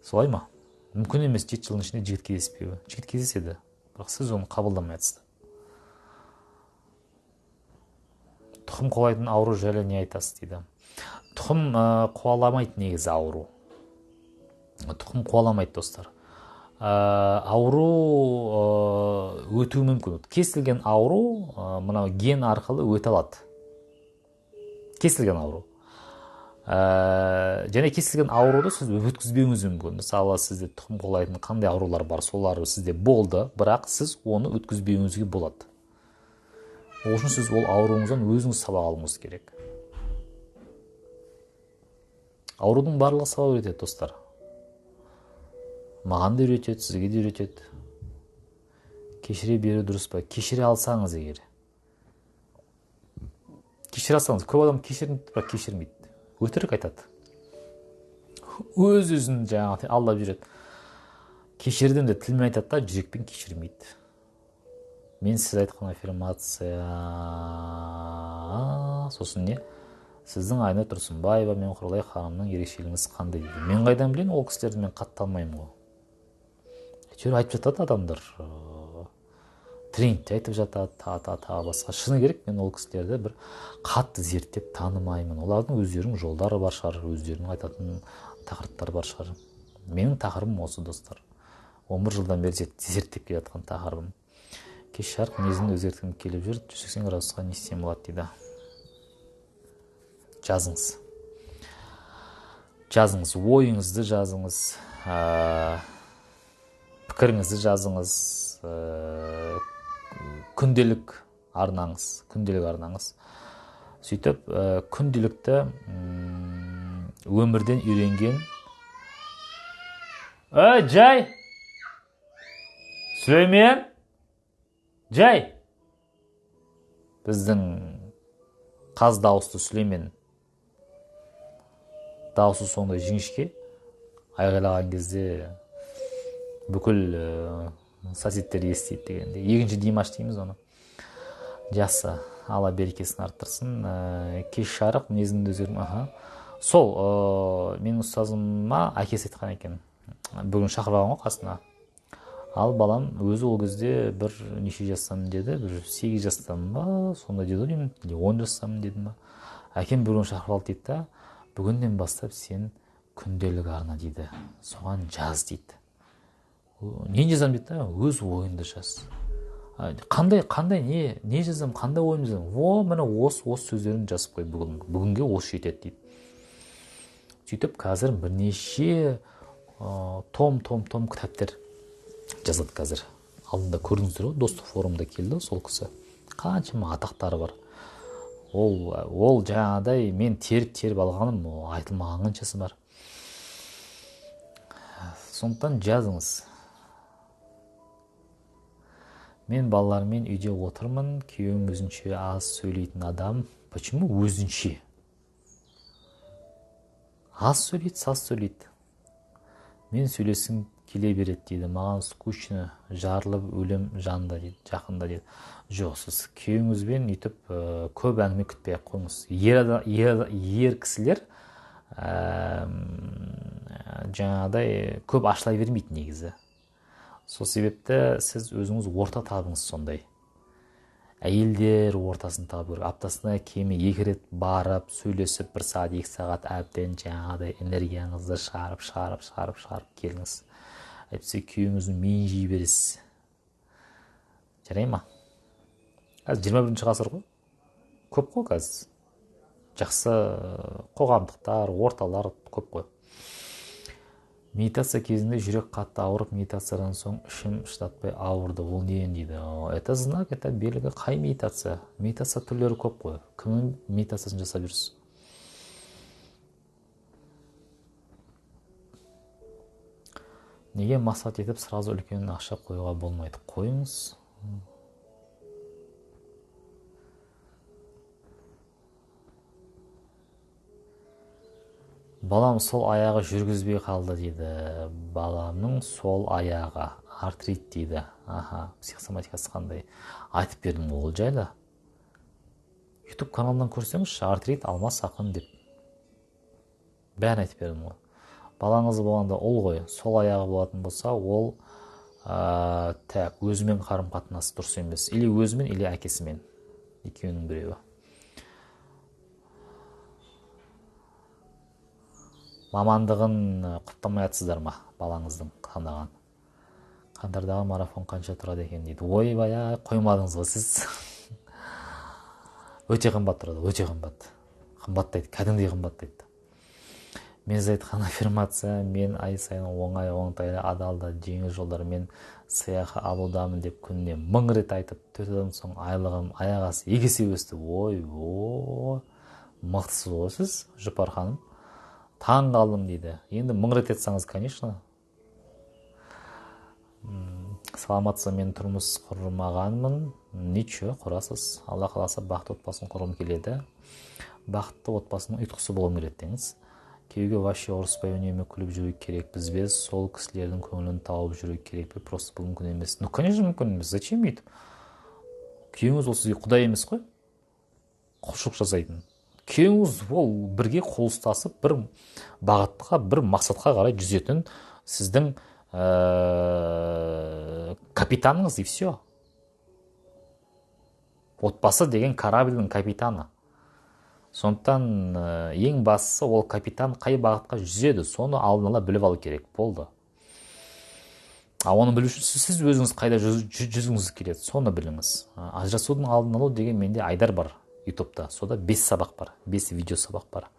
Солай ма? Мүмкін емес 7 жылдың ішінде жігіт кездеспеуі. Жігіт кездеседі, бірақ сіз оны қабылдамай жатсыз. Тұқым қуалайтын ауру жайлы не айтасыз дейді. Тұқым қуаламайды негізі ауру. Тұқым қуаламайды, достар. Ауру өтуі мүмкін. Кесілген ауру мынау ген арқылы өте алады. Кесілген ауру. Және кесілген ауруды сіз өткізбеуіңіз мүмкін. Мысалы, сізде тұқым қуалайтын қандай аурулар бар, солар сізде болды, бірақ сіз оны өткізбеуіңізге болады. Ол үшін сіз ол ауруыңыздан өзіңіз сабақ алуыңыз керек. Аурудың барлығы сабақ үйретеді, достар. Маған да үйретеді, сізге де үйретеді. Кешіре беру дұрыс па? Кешіре алсаңыз егер. Кешіре алсаңыз, көп адам кешірмейді, бірақ кешірмейді. Өтірік айтады. Өз-өзін жаңағы алдап жүреді. Кешірдім де тілмен айтады да, жүрекпен кешірмейді. Мен сіз айтқан аффирмация. Сосын не? Сіздің Айна Тұрсынбаева мен Құралай ханымның ерекшелігіңіз қандай дейді. Мен қайдан білейін, ол кісілерді мен қатты алмаймын ғой. Әйтеуір айтып жатады адамдар. тренингте айтып жатады, та басқа. Шыны керек, мен ол кісілерді бір қатты зерттеп танымаймын. Олардың өздерінің жолдары бар шығар, өздерінің айтатын тақырыптары бар шығар. Менің тақырыбым осы, достар. 11 жылдан бері зерттеп келе жатқан тақырыбым. Кеш жарық мінезін өзгерткім келіп жүр, 180 градусқа не істесем болады дейді. Жазыңыз, ойыңызды жазыңыз, пікіріңізді жазыңыз, күнделік арнаңыз. Сөйтіп, күнделікті өмірден үйренген. Жай! Сүлеймен! Жай! Біздің қаз дауысты Сүлеймен. Дауысы сондай жіңішке. Айғайлаған кезде бүкіл соседтер естиді дегенде. Екінші Димаш дейміз оны. Жақсы, Алла берекесін арттырсын. Кеш жарық мінезімді өзгердім. Сол, менің ұстазыма әкесі айтқан екен. Бүгін шақырып алған ғой қасына. Ал балам өзі ол кезде бір неше жастамын деді, бір 8 жастамын ба, сонда деді деймін, 10 жастамын дедім ба. Әкем бүгін шақырып алды дейді да, бүгіннен бастап сен күнделік арна дейді, соған жаз дейді. Не жазам дейді да, өз ойыңды жаз. Қандай не жазам, қандай ойымды жазам, міне осы сөздерін жазып қой, бүгінге осы жетеді дейді. Сөйтіп қазір бірнеше том кітаптар жазады қазір. Алдында көрдіңіздер ғой, достық форумда келді сол кісі. Қаншама атақтары бар. Ол жаңағыдай мен теріп алғаным, айтылмаған қаншасы бар. Сондықтан жазыңыз. Мен балалармен үйде отырмын, күйеуім өзінше аз сөйлейтін адам. Почему өзінше? Аз сөйлейді, саз сөйлейді. Мен сөйлесім келе береді дейді. Маған скучно, жарылып өлем жанында дейді, жақында дейді. Жоқ, сіз күйеуіңізбен үйтіп көп әңгіме күтпей қойыңыз. Ер кісілер жаңағыдай көп ашыла бермейді негізі. Сол себепті сіз өзіңіз орта табыңыз сондай. Әйелдер ортасын табыр. Аптасына кемі 2 рет барып, сөйлесіп, 1 сағат, 2 сағат әбден жаңағыдай энергияңызды шығарып келіңіз. Әйтпесе күйеуіңіздің миын жей бересіз. Жарай ма? Қазір 21 ғасыр ғой. Көп қой қазір. Жақсы қоғамдықтар, орталар көп қой. Медитация кезінде жүрек қатты ауырып, медитациядан соң ішім шыдатпай ауырды. Ол не дейді? Это знак, это белгі. Қай медитация? Медитация түрлері көп қой. Кімнің медитациясын жасап жүрсіз? Неге мақсат етіп сразу үлкен ақша қоюға болмайды? Қойыңыз. Балам сол аяғы жүргізбей қалды дейді. Баламның сол аяғы артрит дейді. Психосоматикасы қандай? Айтып бердім ол жайлы. YouTube каналынан көрсеңіз, артрит алмас ақын деп. Бәрін айтып бердім ғой. Балаңыз болғанда ол ғой, сол аяғы болатын болса, ол өзімен қарым қатынасы дұрыс емес. Или өзімен, или әкесімен. Екеуінің біреуі. Мамандығын құптамай атсыздар ма, балаңыздың таңдаған? Қаңтардағы марафон қанша тұрады екен дейді. Ойбай, қоймадыңыз ғой сіз. Өте қымбат тұрады, өте қымбат. Қымбаттайды, кәдімгідей қымбаттайды. Мен айтқан аффирмация, мен ай сайын оңтайлы, адалды, жеңіл жолдармен сыйақы алудамын деп күніне 1000 рет айтып, 4 айдан соң айлығым аяғасы 2 есе өсті. Мықтысыз ғой сіз, Жұпар ханым. Таң қалдым дейді. Енді 1000 рет етсаңыз, конечно. Саламатсыз, мен тұрмыс құрмағанмын. Ничего, құрасыз. Алла қаласа бақытты отбасын құрғым келеді. Бақытты отбасының ұйытқысы болғым келеді деңіз. Күйеуге вообще ұрыспай үнемі күліп жүру керек. Біз без сол кісілердің көңілін тауып жүру керек. Просто бұл мүмкін емес. Ну, конечно, мүмкін емес. Зачем өйтіп? Күйеуіңіз ол сізге құдай емес қой? Құлшылық жасайтын. Күйеуіңіз ол бірге қол ұстасып, бір бағытқа, бір мақсатқа қарай жүзетін сіздің капитаныңыз, и все. Отбасы деген корабльдің капитаны. Сондықтан ең бастысы ол капитан қай бағытқа жүзеді, соны алдын ала біліп алу керек. Болды. Оны білу үшін сіз өзіңіз қайда жүзгіңіз келеді, соны біліңіз. Ажырасудың алдын алу деген менде айдар бар ютубта. Сода 5 сабақ бар, 5 видео сабақ бар.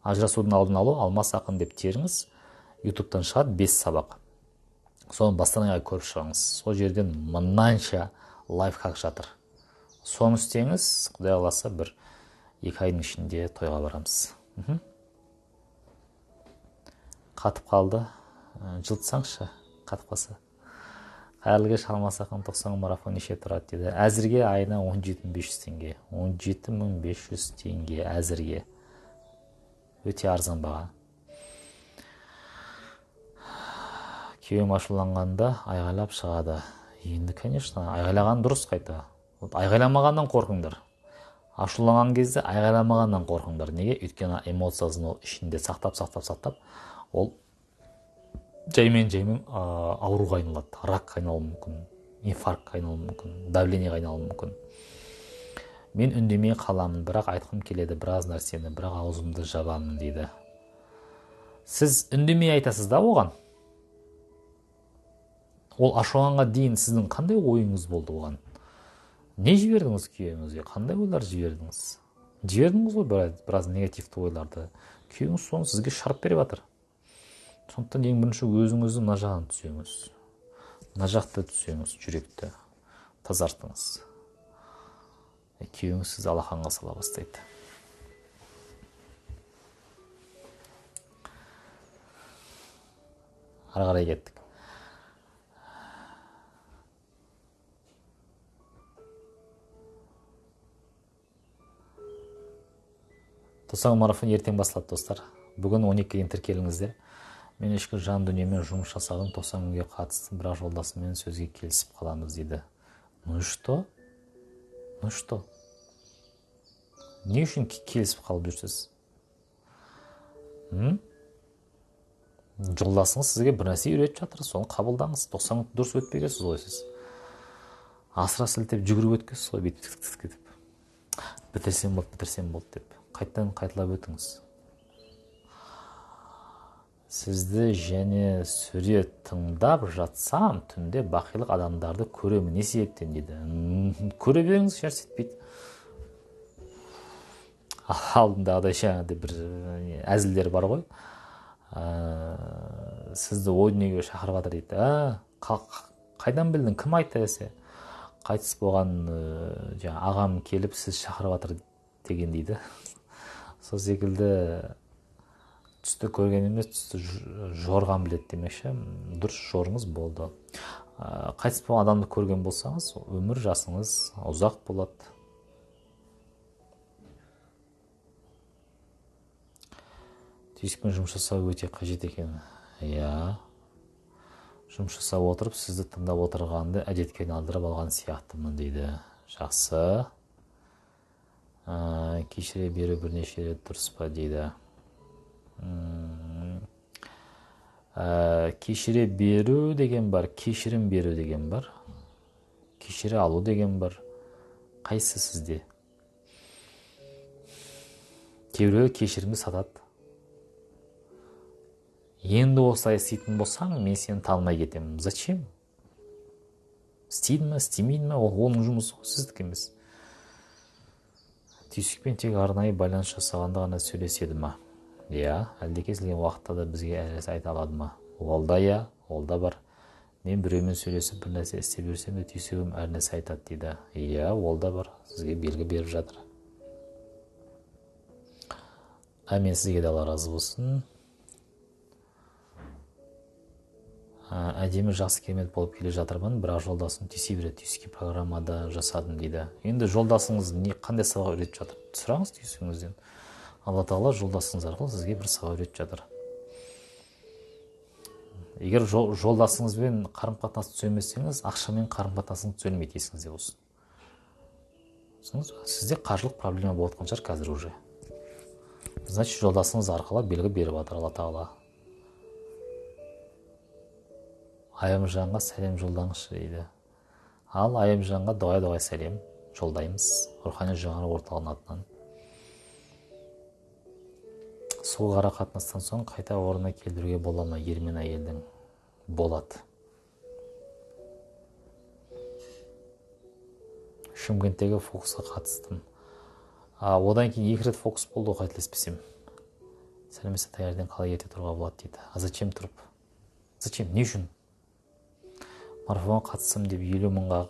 Ажырасудың алдын алу, Алмас Ақын деп теріңіз, ютубтан шығады 5 сабақ. Соны бастан аяға көріп шығыңыз. Сол жерден мынанша лайфхак жатыр. Соны істеңіз, Құдай қаласа бір 2 айдың ішінде тойға барамыз. Қатып қалды. Жылтсаңшы, қатып қалса. Қайырлы кеш, Алмас Ақын 90 марафон неше тұрады дейді. Әзірге айына 17.500 теңге. 17.500 теңге әзірге. Өте арзан баға. Күйеуім ашуланғанда айғайлап шығады. Енді, конечно, айғайлаған дұрыс қайта. Айғайламағаннан қорқыңдар. Ашуланған кезде айғайламағаннан қорқыңдар. Неге? Өйткені эмоциясын ол ішінде сақтап, ол жаймен ауруға айналады. Рак айналуы мүмкін, инфаркт айналуы мүмкін, давление айналуы мүмкін. Мен үндемей қаламын, бірақ айтқым келеді біраз нәрсені, бірақ аузымды жабамын дейді. Сіз үндемей айтасыз да оған. Ол ашуланғанға дейін сіздің қандай ойыңыз болды оған? Не жібердіңіз күйеуіңізге? Қандай ойлар жібердіңіз? Жібердіңіз ғой біраз негативті ойларды. Күйеуіңіз соны сізге шығарып беріп жатыр. Сондықтан ең бірінші өзіңіздің мына жағын түсеңіз. Мына жақты түсеңіз, жүректі тазартыңыз. Күйеуіңіз сізді алақанға сала бастайды. Ары қарай кеттік. Тосаң марафон ертең басталады, достар. Бүгін 12-ден тіркеліңіздер. Мен ішкі жан дүниемен жұмыс жасадым, 90 күнге қатыстым, бірақ жолдасыммен сөзге келісіп қаламыз дейді. Ну что? Не үшін келісіп қалып жүрсіз? Жолдасыңыз сізге бір нәрсе үйретіп жатыр, соны қабылдаңыз. 90 дұрыс өтпегенсіз ғой сіз. Асыра сілтеп жүгіріп өткенсіз ғой, бүйтіп. Бітірсем болды деп. Қайталап өтіңіз. Сізді және сурет тыңдап жатсам, түнде бақилық адамдарды көремін. Не себептен дейді? Көре беріңіз, шарт етпейді. Алдындағыдай жаңағыдай бір әзілдер бар ғой. Сізді ой дүниеге шақырып жатыр дейді. Қайдан білдің? Кім айтты десе? Қайтыс болған ағам келіп сіз шақырып жатыр деген дейді. Сол секілді түсті көрген емес, түсті жорған білет демекші. Дұрыс жорыңыз болды. Қайтыс болған адамды көрген болсаңыз, өмір жасыңыз ұзақ болады. Түйсікпен жұмыс жасау өте қажет екен. Жұмыс жасап отырып, сізді тыңдап отырғанды әдетке айналдырып алған сияқтымын дейді. Жақсы. Кешіре беру бірнеше рет дұрыс па дейді. Кешіре беру деген бар, кешірім беру деген бар, кешіре алу деген бар. Қайсы сізде? Кейбіреу кешірімді сатады. Енді осылай істейтін болсаң, мен сені танымай кетемін. Зачем? Істейді ме, істемейді ме? Оның жұмысы сіздікі емес. Түйсікпен тек арнайы байланыс жасағанда ғана сөйлеседі ма? Әлде кез келген уақытта да бізге әресі айта алады ма? Ол да бар. Мен біреумен сөйлесіп бір нәрсе істеп жүрсем де түйсігім әр нәрсе айтады дейді. Ол да бар. Сізге белгі беріп жатыр. Мен сізге де Алла разы болсын. Әдемі жақсы керемет болып келе жатырмын, бірақ жолдасым түйсе береді, түйсікке программада жасадым дейді. Енді жолдасыңыз қандай сабақ үйретіп жатыр? Сұраңыз түйсігіңізден. Алла Тағала жолдасыңыз арқылы сізге бір сабақ үйретіп жатыр. Егер жолдасыңызбен қарым-қатынас түземесеңіз, ақшамен қарым-қатынасыңыз түзелмейді, есіңізде болсын. Сізде қаржылық проблема болып жатқан шығар қазір уже. Значит, жолдасыңыз арқылы белгі беріп жатыр Алла Тағала. Айымжанға сәлем жолдаңызшы дейді. Ал Айымжанға доғай сәлем жолдаймыз рухани жаңғыру орталығының атынан. Сол қара қатынастан соң қайта орнына келтіруге бола ма ер мен әйелдің? Болады. Шымкенттегі фокусқа қатыстым. Одан кейін 2 рет фокус болды, қателеспесем. Сәлеметсіз, таңертең қалай ерте тұруға болады дейді. Зачем тұрып? Зачем? Не үшін? Марафонға қатыстым деп 50 мыңға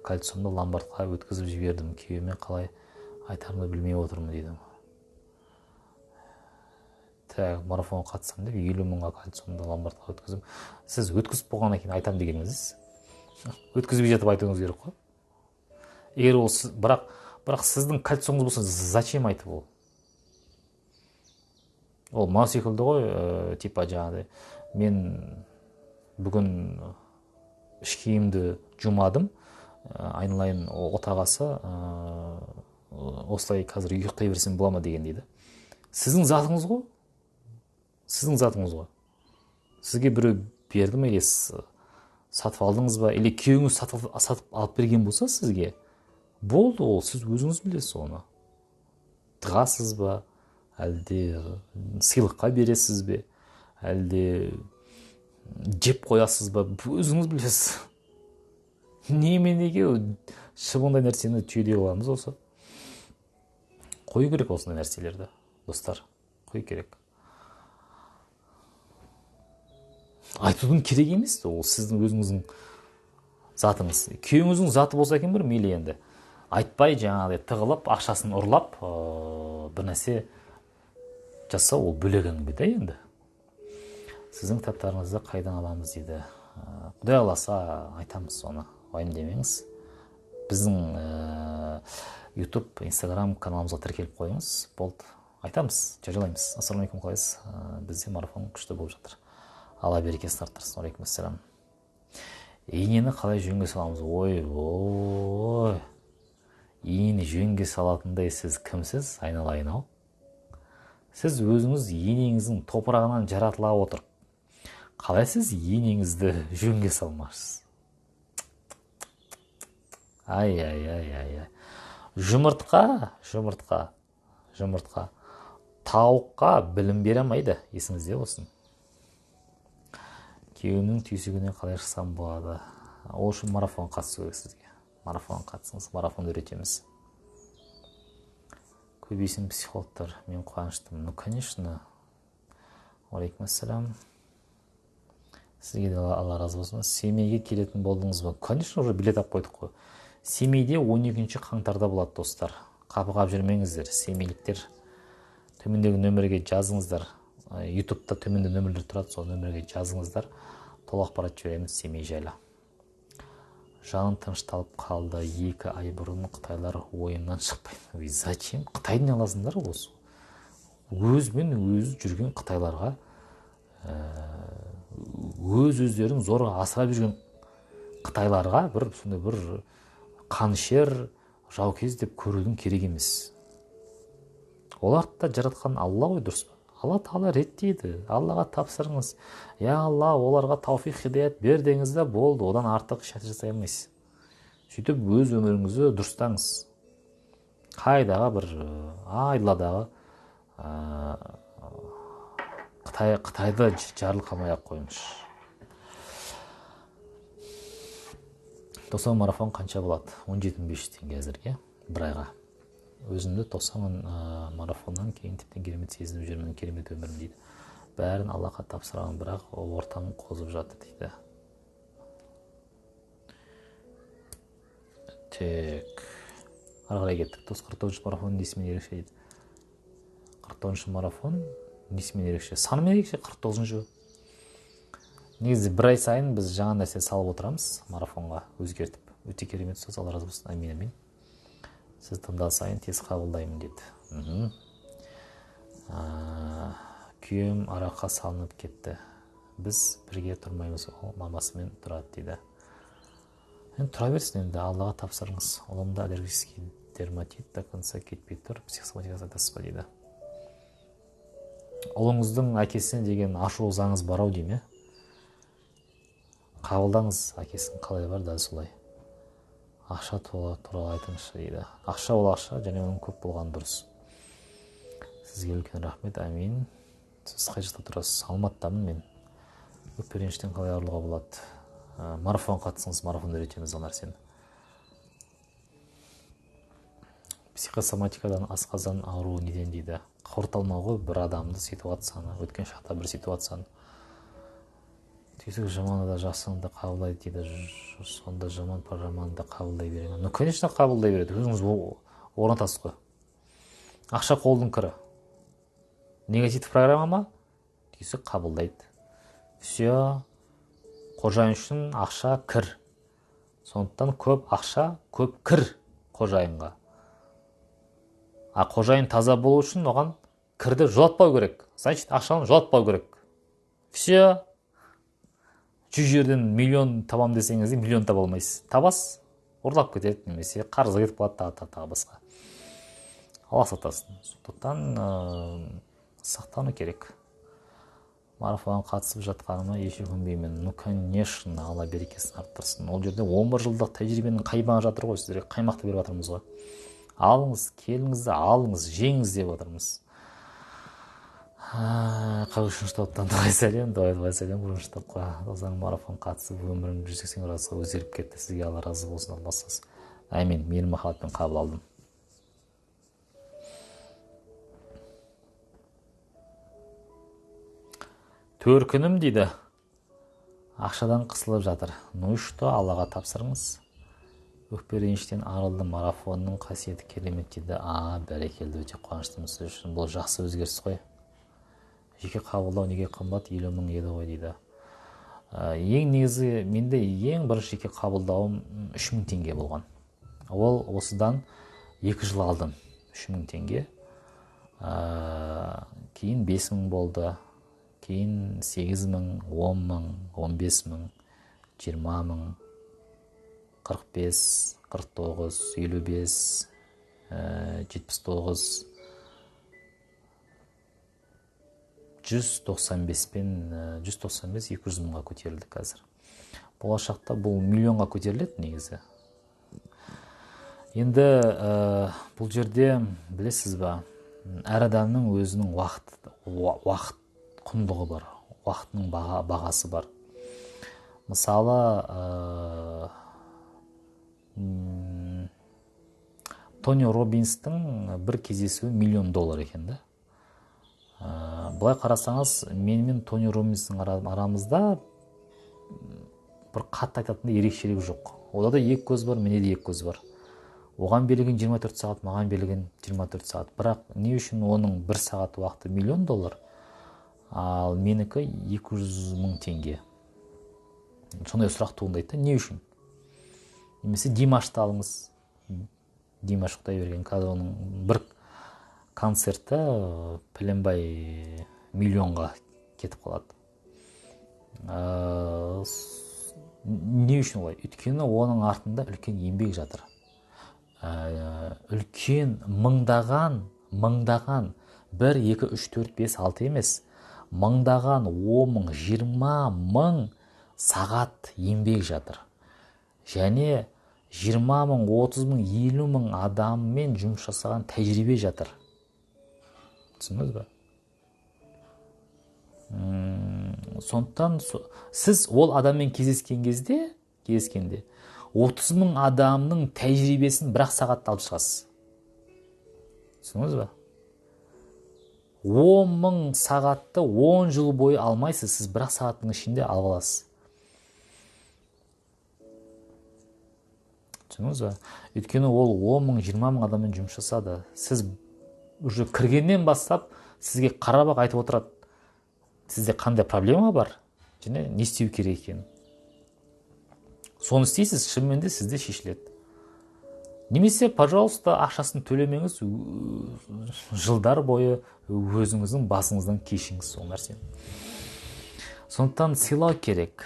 кальциумды ломбардқа өткізіп жібердім. Күйеуіме қалай айтарымды білмей отырмын дейді. Марафонға қатыстым деп 50 мыңға кальциумды ломбардқа өткізіп. Сіз өткізіп болғаннан кейін айтам дегеніңіз. Өткізбей жатып айтуыңыз керек қой. Егер ол бірақ сіздің кальциумыңыз болса, зачем айтып ол? Ол мына секілді ғой, типа жаңағыдай, мен бүгін іш киімді жумадым, айналайын отағасы, осылай қазір ұйықтай берсем бола ма деген дейді. Сіздің затыңыз ғой. Сіздің затыңыз ғой. Сізге біреу берді ме, или сатып алдыңыз ба, или күйеуіңіз сатып алып берген болса сізге, болды ол, сіз өзіңіз білесіз оны. Тығасыз ба, әлде сыйлыққа бересіз бе, әлде жеп қоясыз ба, өзіңіз білесіз. Неге шыбындай нәрсені түйедей қыламыз осы? Қою керек осындай нәрселерді, достар, қою керек. Айтудың керек емес, ол сіздің өзіңіздің затыңыз. Күйеуіңіздің заты болса екен бір мейлі енді. Айтпай жаңағыдай тығылып, ақшасын ұрлап, бір нәрсе жасау, ол бөлек әңгіме де енді. Сіздің кітаптарыңызды қайдан аламыз дейді. Құдай аласа айтамыз соны, уайымдемеңіз. Біздің YouTube, Instagram каналымызға тіркеліп қойыңыз, болды. Айтамыз, жариялаймыз. Ассалаумағалейкум, қалайсыз? Бізде марафон күшті болып жатыр. Алла берекесін арттырсын. Алейкум ассалам. Инені қалай жөнге саламыз? Ой. Инені жөнге салатындай сіз кімсіз? Айналайын-ау. Сіз өзіңіз енеңіздің топырағынан жаратыла отыр. Қалай сіз енеңізді жөнге салмақсыз? Ай. Жұмыртқа. Тауыққа білім бере алмайды, есіңізде болсын. Күйеуімнің түйсігіне қалай шықсам болады? Ол үшін марафон қатысу керек сізге. Марафон қатысыңыз, марафон үйретеміз. Көбейсін психологтар, мен қуаныштымын. Ну, конечно. Алейкум ассалам. Сізге де Алла разы болсын. Семейге келетін болдыңыз ба? Конечно, уже билет алып қойдық қой. Семейде 12 қаңтарда болады, достар. Қапы-қап жүрмеңіздер, семейліктер. Төмендегі нөмірге жазыңыздар. Ютубта төменде нөмірлер тұрады, сол нөмірге жазыңыздар. Толық ақпарат жібереміз Семей жайлы. Жаным тынышталып қалды. 2 ай бұрын қытайлар ойымнан шықпайды. Зачем? Қытайдың аласыңдар осы. Өзбен өзі жүрген қытайларға, өздерін зорға асырап жүрген қытайларға бір қанішер, жаукез деп көрудің керек емес. Оларды да жаратқан Алла ғой, дұрыс па? Алла Тағала реттейді. Аллаға тапсырыңыз. Я Алла, оларға тауфиқ хидаят бер деңіз де болды. Одан артық шәт жасай алмайсыз. Сөйтіп өз өміріңізді дұрыстаңыз. Қайдағы бір айладағы Қытайды жарылқамай-ақ қойыңыз. Тоқсан марафон қанша болады? 17.500 теңге әзірге, бір айға. Өзімді 90 марафоннан кейін тіптен керемет сезініп жүрмін, керемет өмірім дейді. Бәрін Аллаға тапсырамын, бірақ ортам қозып жатыр дейді. Тек ары қарай кеттік. 49 марафон несімен ерекше дейді. 49 марафон несімен ерекше? Санымен ерекше 49-шы. Негізі бір ай сайын біз жаңа нәрсе салып отырамыз марафонға өзгертіп. Өте керемет сөз, Алла разы болсын. Амин. Сіз тыңда сайын тез қабылдаймын деді. Күйеуім араққа салынып кетті. Біз бірге тұрмаймыз, ол мамасымен тұрады дейді. Енді тұра берсін, енді Аллаға тапсырыңыз. Ұлымда аллергический дерматит до конца кетпей тұр, психосоматикасы айтасыз ба дейді. Ұлыңыздың әкесіне деген ашу ызаңыз бар ау деймін, қабылдаңыз, әкесінің қалай бар, дәл солай. Ақша туралы айтыңызшы дейді. Ақша ол ақша, және оның көп болғаны дұрыс. Сізге үлкен рахмет, әмин. Сіз қай жақта тұрасыз? Алматыдамын мен. Өкпе реніштен қалай арылуға болады? Марафон қатысыңыз, марафонда үйретеміз ол нәрсені. Психосоматикадан асқазан ауруы неден дейді? Қаурталмауы бір адамды ситуацияны, өткен шақта бір ситуацияны. Түйсік жаманы да жақсыны да қабылдайды дейді. Сонда жаман жаманды да қабылдай береді. Ну, конечно, қабылдай береді. Өзіңіз орнатасыз ғой. Ақша қолдың кірі. Негативті программа ма? Түйсік қабылдайды. Все. Қожайын үшін ақша кір. Сондықтан көп ақша, көп кір қожайынға. А қожайын таза болу үшін оған кірді жолатпау керек. Значит, ақшаны жолатпау керек. Все. 100 жерден миллион табам десеңіз де миллион таба алмайсыз. Табасыз, ұрлап кетеді, немесе қарызға кетіп қалады, тағы басқа. Алла сақтасын. Сондықтан сақтану керек. Марафонға қатысып жатқаныма еш өкінбеймін. Ну, конечно, Алла берекесін арттырсын. Ол жерде 11 жылдық тәжірибенің қаймағы жатыр ғой, сіздерге қаймақты беріп жатырмыз ғой. Алыңыз, келіңізді, алыңыз, жеңіз деп отырмыз. 43-ші топтан дұғай сәлем, дұғай сәлем 1-ші топқа. Достарым, марафон қатысып, өмірім 180 градусқа өзгеріп кетті. Сізге Алла разы болсын, Алласыз. Әмин, мейір махаббатпен қабыл алдым. Төркінім дейді. Ақшадан қысылып жатыр. Ну что, Аллаға тапсырыңыз. Өкпе реніштен арылды, марафонның қасиеті керемет дейді. Бәрекелді, өте қуаныштымын сіз үшін. Бұл жақсы өзгеріс қой. Жеке қабылдау неге қымбат? 50 мың еді ғой дейді. Ең негізі, менде ең бірінші жеке қабылдауым 3000 теңге болған. Ол осыдан 2 жыл алдым. 3000 теңге. Кейін 5000 болды. Кейін 8000, 10000, 15000, 20000, 45, 49, 55, 79, 195 пен 195-200 мыңға көтерілді қазір. Болашақта бұл миллионға көтеріледі негізі. Енді бұл жерде білесіз ба, әр адамның өзінің уақыт құндылығы бар, уақытының бағасы бар. Мысалы, Тони Робинстің бір кездесуі $1 000 000 екен да. Бұлай қарасаңыз, мен Тони Робинстің арамызда бір қатты айтатында ерекшелігі жоқ. Ода да 2 көз бар, менде де 2 көз бар. Оған берілген 24 сағат, маған берілген 24 сағат. Бірақ не үшін оның 1 сағат уақыты $1 000 000, ал менікі 200 мың теңге. Сондай сұрақ туындайды. Не үшін? Немесе Димашты алыңыз. Димаш Құдайберген, қазір оның бір концерті пәленбай миллионға кетіп қалады. Не үшін олай? Өйткені оның артында үлкен еңбек жатыр. Үлкен мыңдаған 1, 2, 3, 4, 5, 6 емес, мыңдаған 10 мың, 20 мың сағат еңбек жатыр. Және 20 мың, 30 мың, 50 мың адаммен жұмыс жасаған тәжірибе жатыр. Түсіндіңіз бе? Сондықтан сіз ол адаммен кездескенде 30 мың адамның тәжірибесін 1 сағатта алып шығасыз. Түсіндіңіз бе? 10 мың сағатты 10 жыл бойы алмайсыз, сіз 1 сағаттың ішінде алып аласыз. Түсіндіңіз бе? Өйткені ол 10 мың, 20 мың адаммен жұмыс жасады. Сіз уже кіргеннен бастап сізге қарап айтып отырады. Сізде қандай проблема бар, және не істеу керек екенін. Соны істейсіз, шынымен де сізде шешіледі. Немесе, пожалуйста, ақшасын төлемеңіз, жылдар бойы өзіңіздің басыңыздан кешіңіз сол нәрсені. Сондықтан сыйлау керек.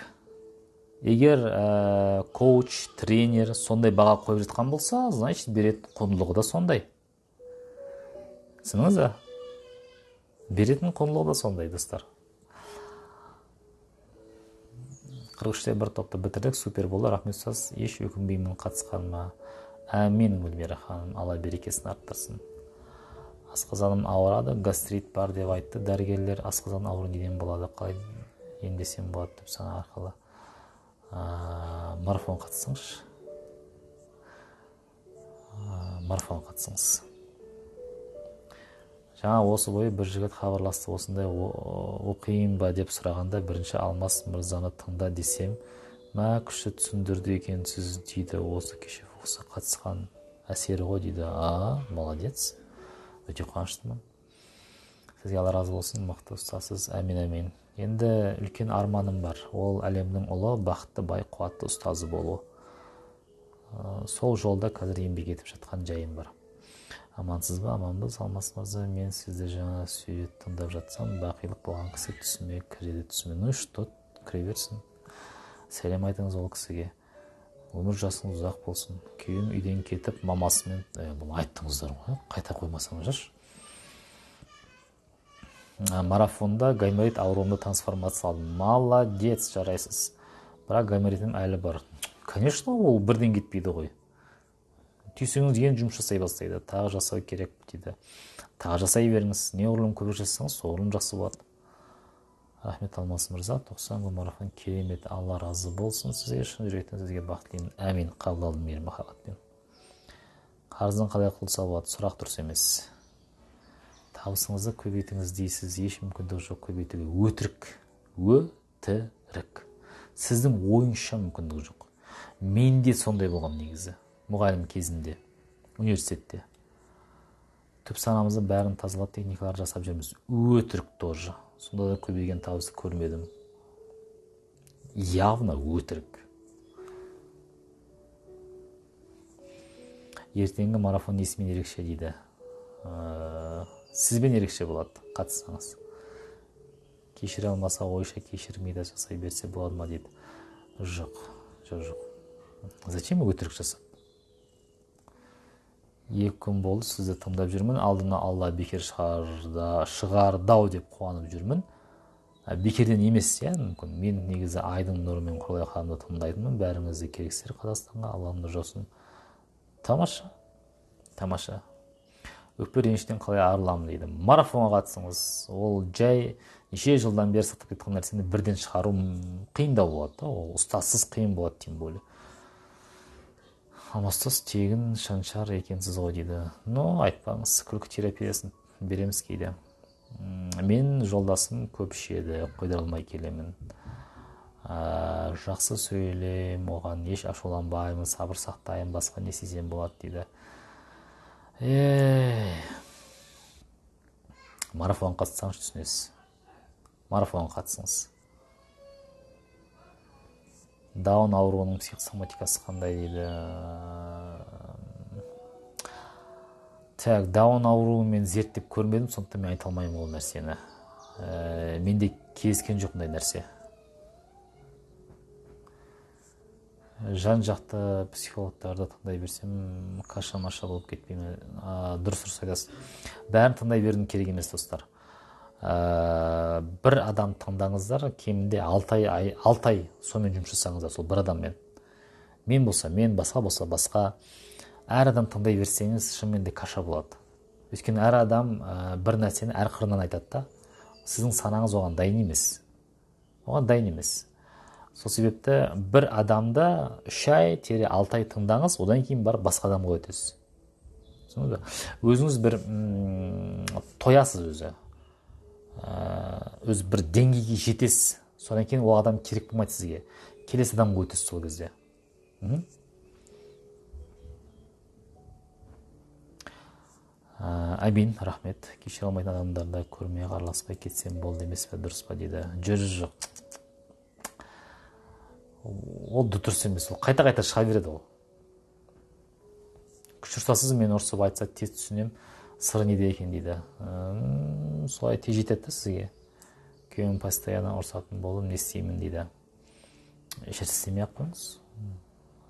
Егер коуч, тренер сондай баға қойып жатқан болса, значит, беретін құндылығы да сондай. Түсіндіңіз бе? Беретін құндылығы да сондай, достар. 43-те бір топты бітірдік, супер болды, рахмет ұстаз, еш өкінбеймін қатысқаныма. Әмин Гүлмира ханым, Алла берекесін арттырсын. Асқазаным ауырады, гастрит бар деп айтты дәрігерлер. Асқазан ауыру неден болады, қалай емдесем болады деп сана арқылы. Марафон қатысыңызшы. Жаңа осы бойы бір жігіт хабарласты, осындай оқиын ба деп сұрағанда, бірінші Алмас мырзаны тыңда десем, мә күшті түсіндірді екенсіз дейді, осы кеше фокусқа қатысқан әсері ғой дейді. Молодец, өте қуаныштымын. Сізге Алла разы болсын, мықты ұстазсыз, әмин. Енді үлкен арманым бар, ол әлемнің ұлы, бақытты, бай, қуатты ұстазы болу. Сол жолда қазір еңбек етіп жатқан жайым бар. Амансыз ба? Аманбыз, Алмас мырза, мен сізді жаңа сүйет тыңдап жатсам, бақилық болған кісі түсіме кіреді, түсіме. Ну что, кіре берсін. Сәлем айтыңыз ол кісіге. Өмір жасыңыз ұзақ болсын. Күйеуім үйден кетіп, мамасымен, бұл айттыңыздар ғой, қайта қоймасаңыздар. Марафонда гайморит ауруымды трансформацияладым. Молодец, жарайсыз. Бірақ гайморитім әлі бар. Конечно, ол бірден кетпейді ғой. Түйсеңіз ең жұмыс жасай бастайды. Тағы жасау керек дейді. Тағы жасай беріңіз. Не ұғылым көбірек жасаңыз, соғылым жақсы болады. Рахмет Алмас мырза, 90 күн марафон керемет. Алла разы болсын сізге, шын жүректен сізге бақыт тілеймін. Әмин, қабыл алдым мейір махаббатпен. Қарыздан қалай құтылса болады, сұрақ дұрыс емес. Табысыңызды көбейтіңіз дейсіз, еш мүмкіндік жоқ көбейтуге. Өтірік. Сіздің ойыңызша мүмкіндік жоқ. Менде сондай болған негізі. Мұғалім кезінде, университетте. Түп санамызды бәрін тазалап техникалар жасап жүрміз. Өтірік тоже. Сонда да көбейген табысты көрмедім. Явно өтірік. Ертеңгі марафон несімен ерекше дейді. Сізбен ерекше болады, қатысаңыз. Кешіре алмаса ойша кешірмейді жасай берсе болады ма дейді. Жоқ. Зачем өтірік жасап? 2 күн болды сізді тыңдап жүрмін. Алдына Алла бекер шығардау деп қуанып жүрмін. Бекерден емес, мүмкін. Мен негізі айдың нұрымен Құралай ханымды тыңдайтынмын. Бәріңізді керексіздер Қазақстанға, Алланың нұры жаусын. Тамаша. Өкпе реніштен қалай арыламын дейді. Марафонға қатысыңыз. Ол жай неше жылдан бері сатып кеткен нәрсені бірден шығару қиындау болады. Ол ұстазсыз қиын болады, тем более. Алмастос тегін шаншар екенсіз ғой дейді. Айтпаңыз, күлкі терапиясын береміз кейде. Мен жолдасым көп ішеді, қойдыра алмай келемін. Жақсы сөйлем, оған еш ашуланбаймын, сабыр сақтайын, басқа не істесем болады дейді. Марафон қатысаңыз түсінесіз. Марафон қатысыңыз. Даун ауруының психосоматикасы қандай дейді. Даун ауруын мен зерттеп көрмедім, сондықтан мен айта алмаймын ол нәрсені. Менде кездескен жоқ мұндай нәрсе. Жан жақты психологтарды тыңдай берсем, каша-маша болып кетпеймін. Дұрыс айтасыз. Бәрін тыңдай берудің керек емес, достар. Бір адам тыңдаңыздар, кемінде 6 ай сонымен жұмыс жасаңыздар, сол бір адаммен. Мен болса, басқа болса, басқа. Әр адам тыңдай берсеңіз, шынымен де каша болады. Өйткені әр адам бір нәрсені әр қырынан айтады да, сіздің санаңыз оған дайын емес. Сол себепті бір адамды 3 ай, 6 ай тыңдаңыз, одан кейін барып басқа адамға өтесіз. Өзіңіз бір тоясыз өзі. Өз бір деңгейге жетесіз. Содан кейін ол адам керек болмайды сізге. Келесі адамға өтесіз сол кезде. Әбин, рахмет. Кешіре алмайтын адамдарда көрмей араласпай кетсем болды емес пе, дұрыс па дейді. Жоқ. Ол дұрыс емес, ол қайта шыға береді ол. Күш ұрсасыз, мен ұрсып айтса тез түсінем, сыры неде екен дейді. Солай тез жетеді сізге. Күйеуім постоянно ұрсатын болдым, не істеймін дейді. Ешер істемей ақ қойыңыз.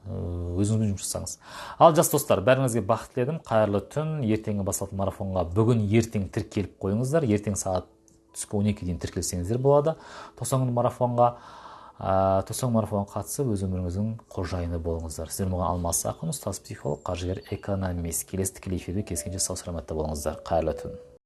Өзіңізбен жұмыс жасаңыз. Ал жас достар, бәріңізге бақыт тіледім. Қайырлы түн. Ертеңгі басталатын марафонға бүгін ертең тіркеліп қойыңыздар. Ертең сағат түскі 12 дейін тіркелсеңіздер болады. 90 күн марафонға Тосоң марафонға қатысып, өз өміріңіздің қожайыны болыңыздар. Сіздер маған Алмас Ақын, ұстаз психолог, қаржыгер, экономист. Келесі тікелей эфирде кездескенше сау саламатта болыңыздар. Қайырлы түн.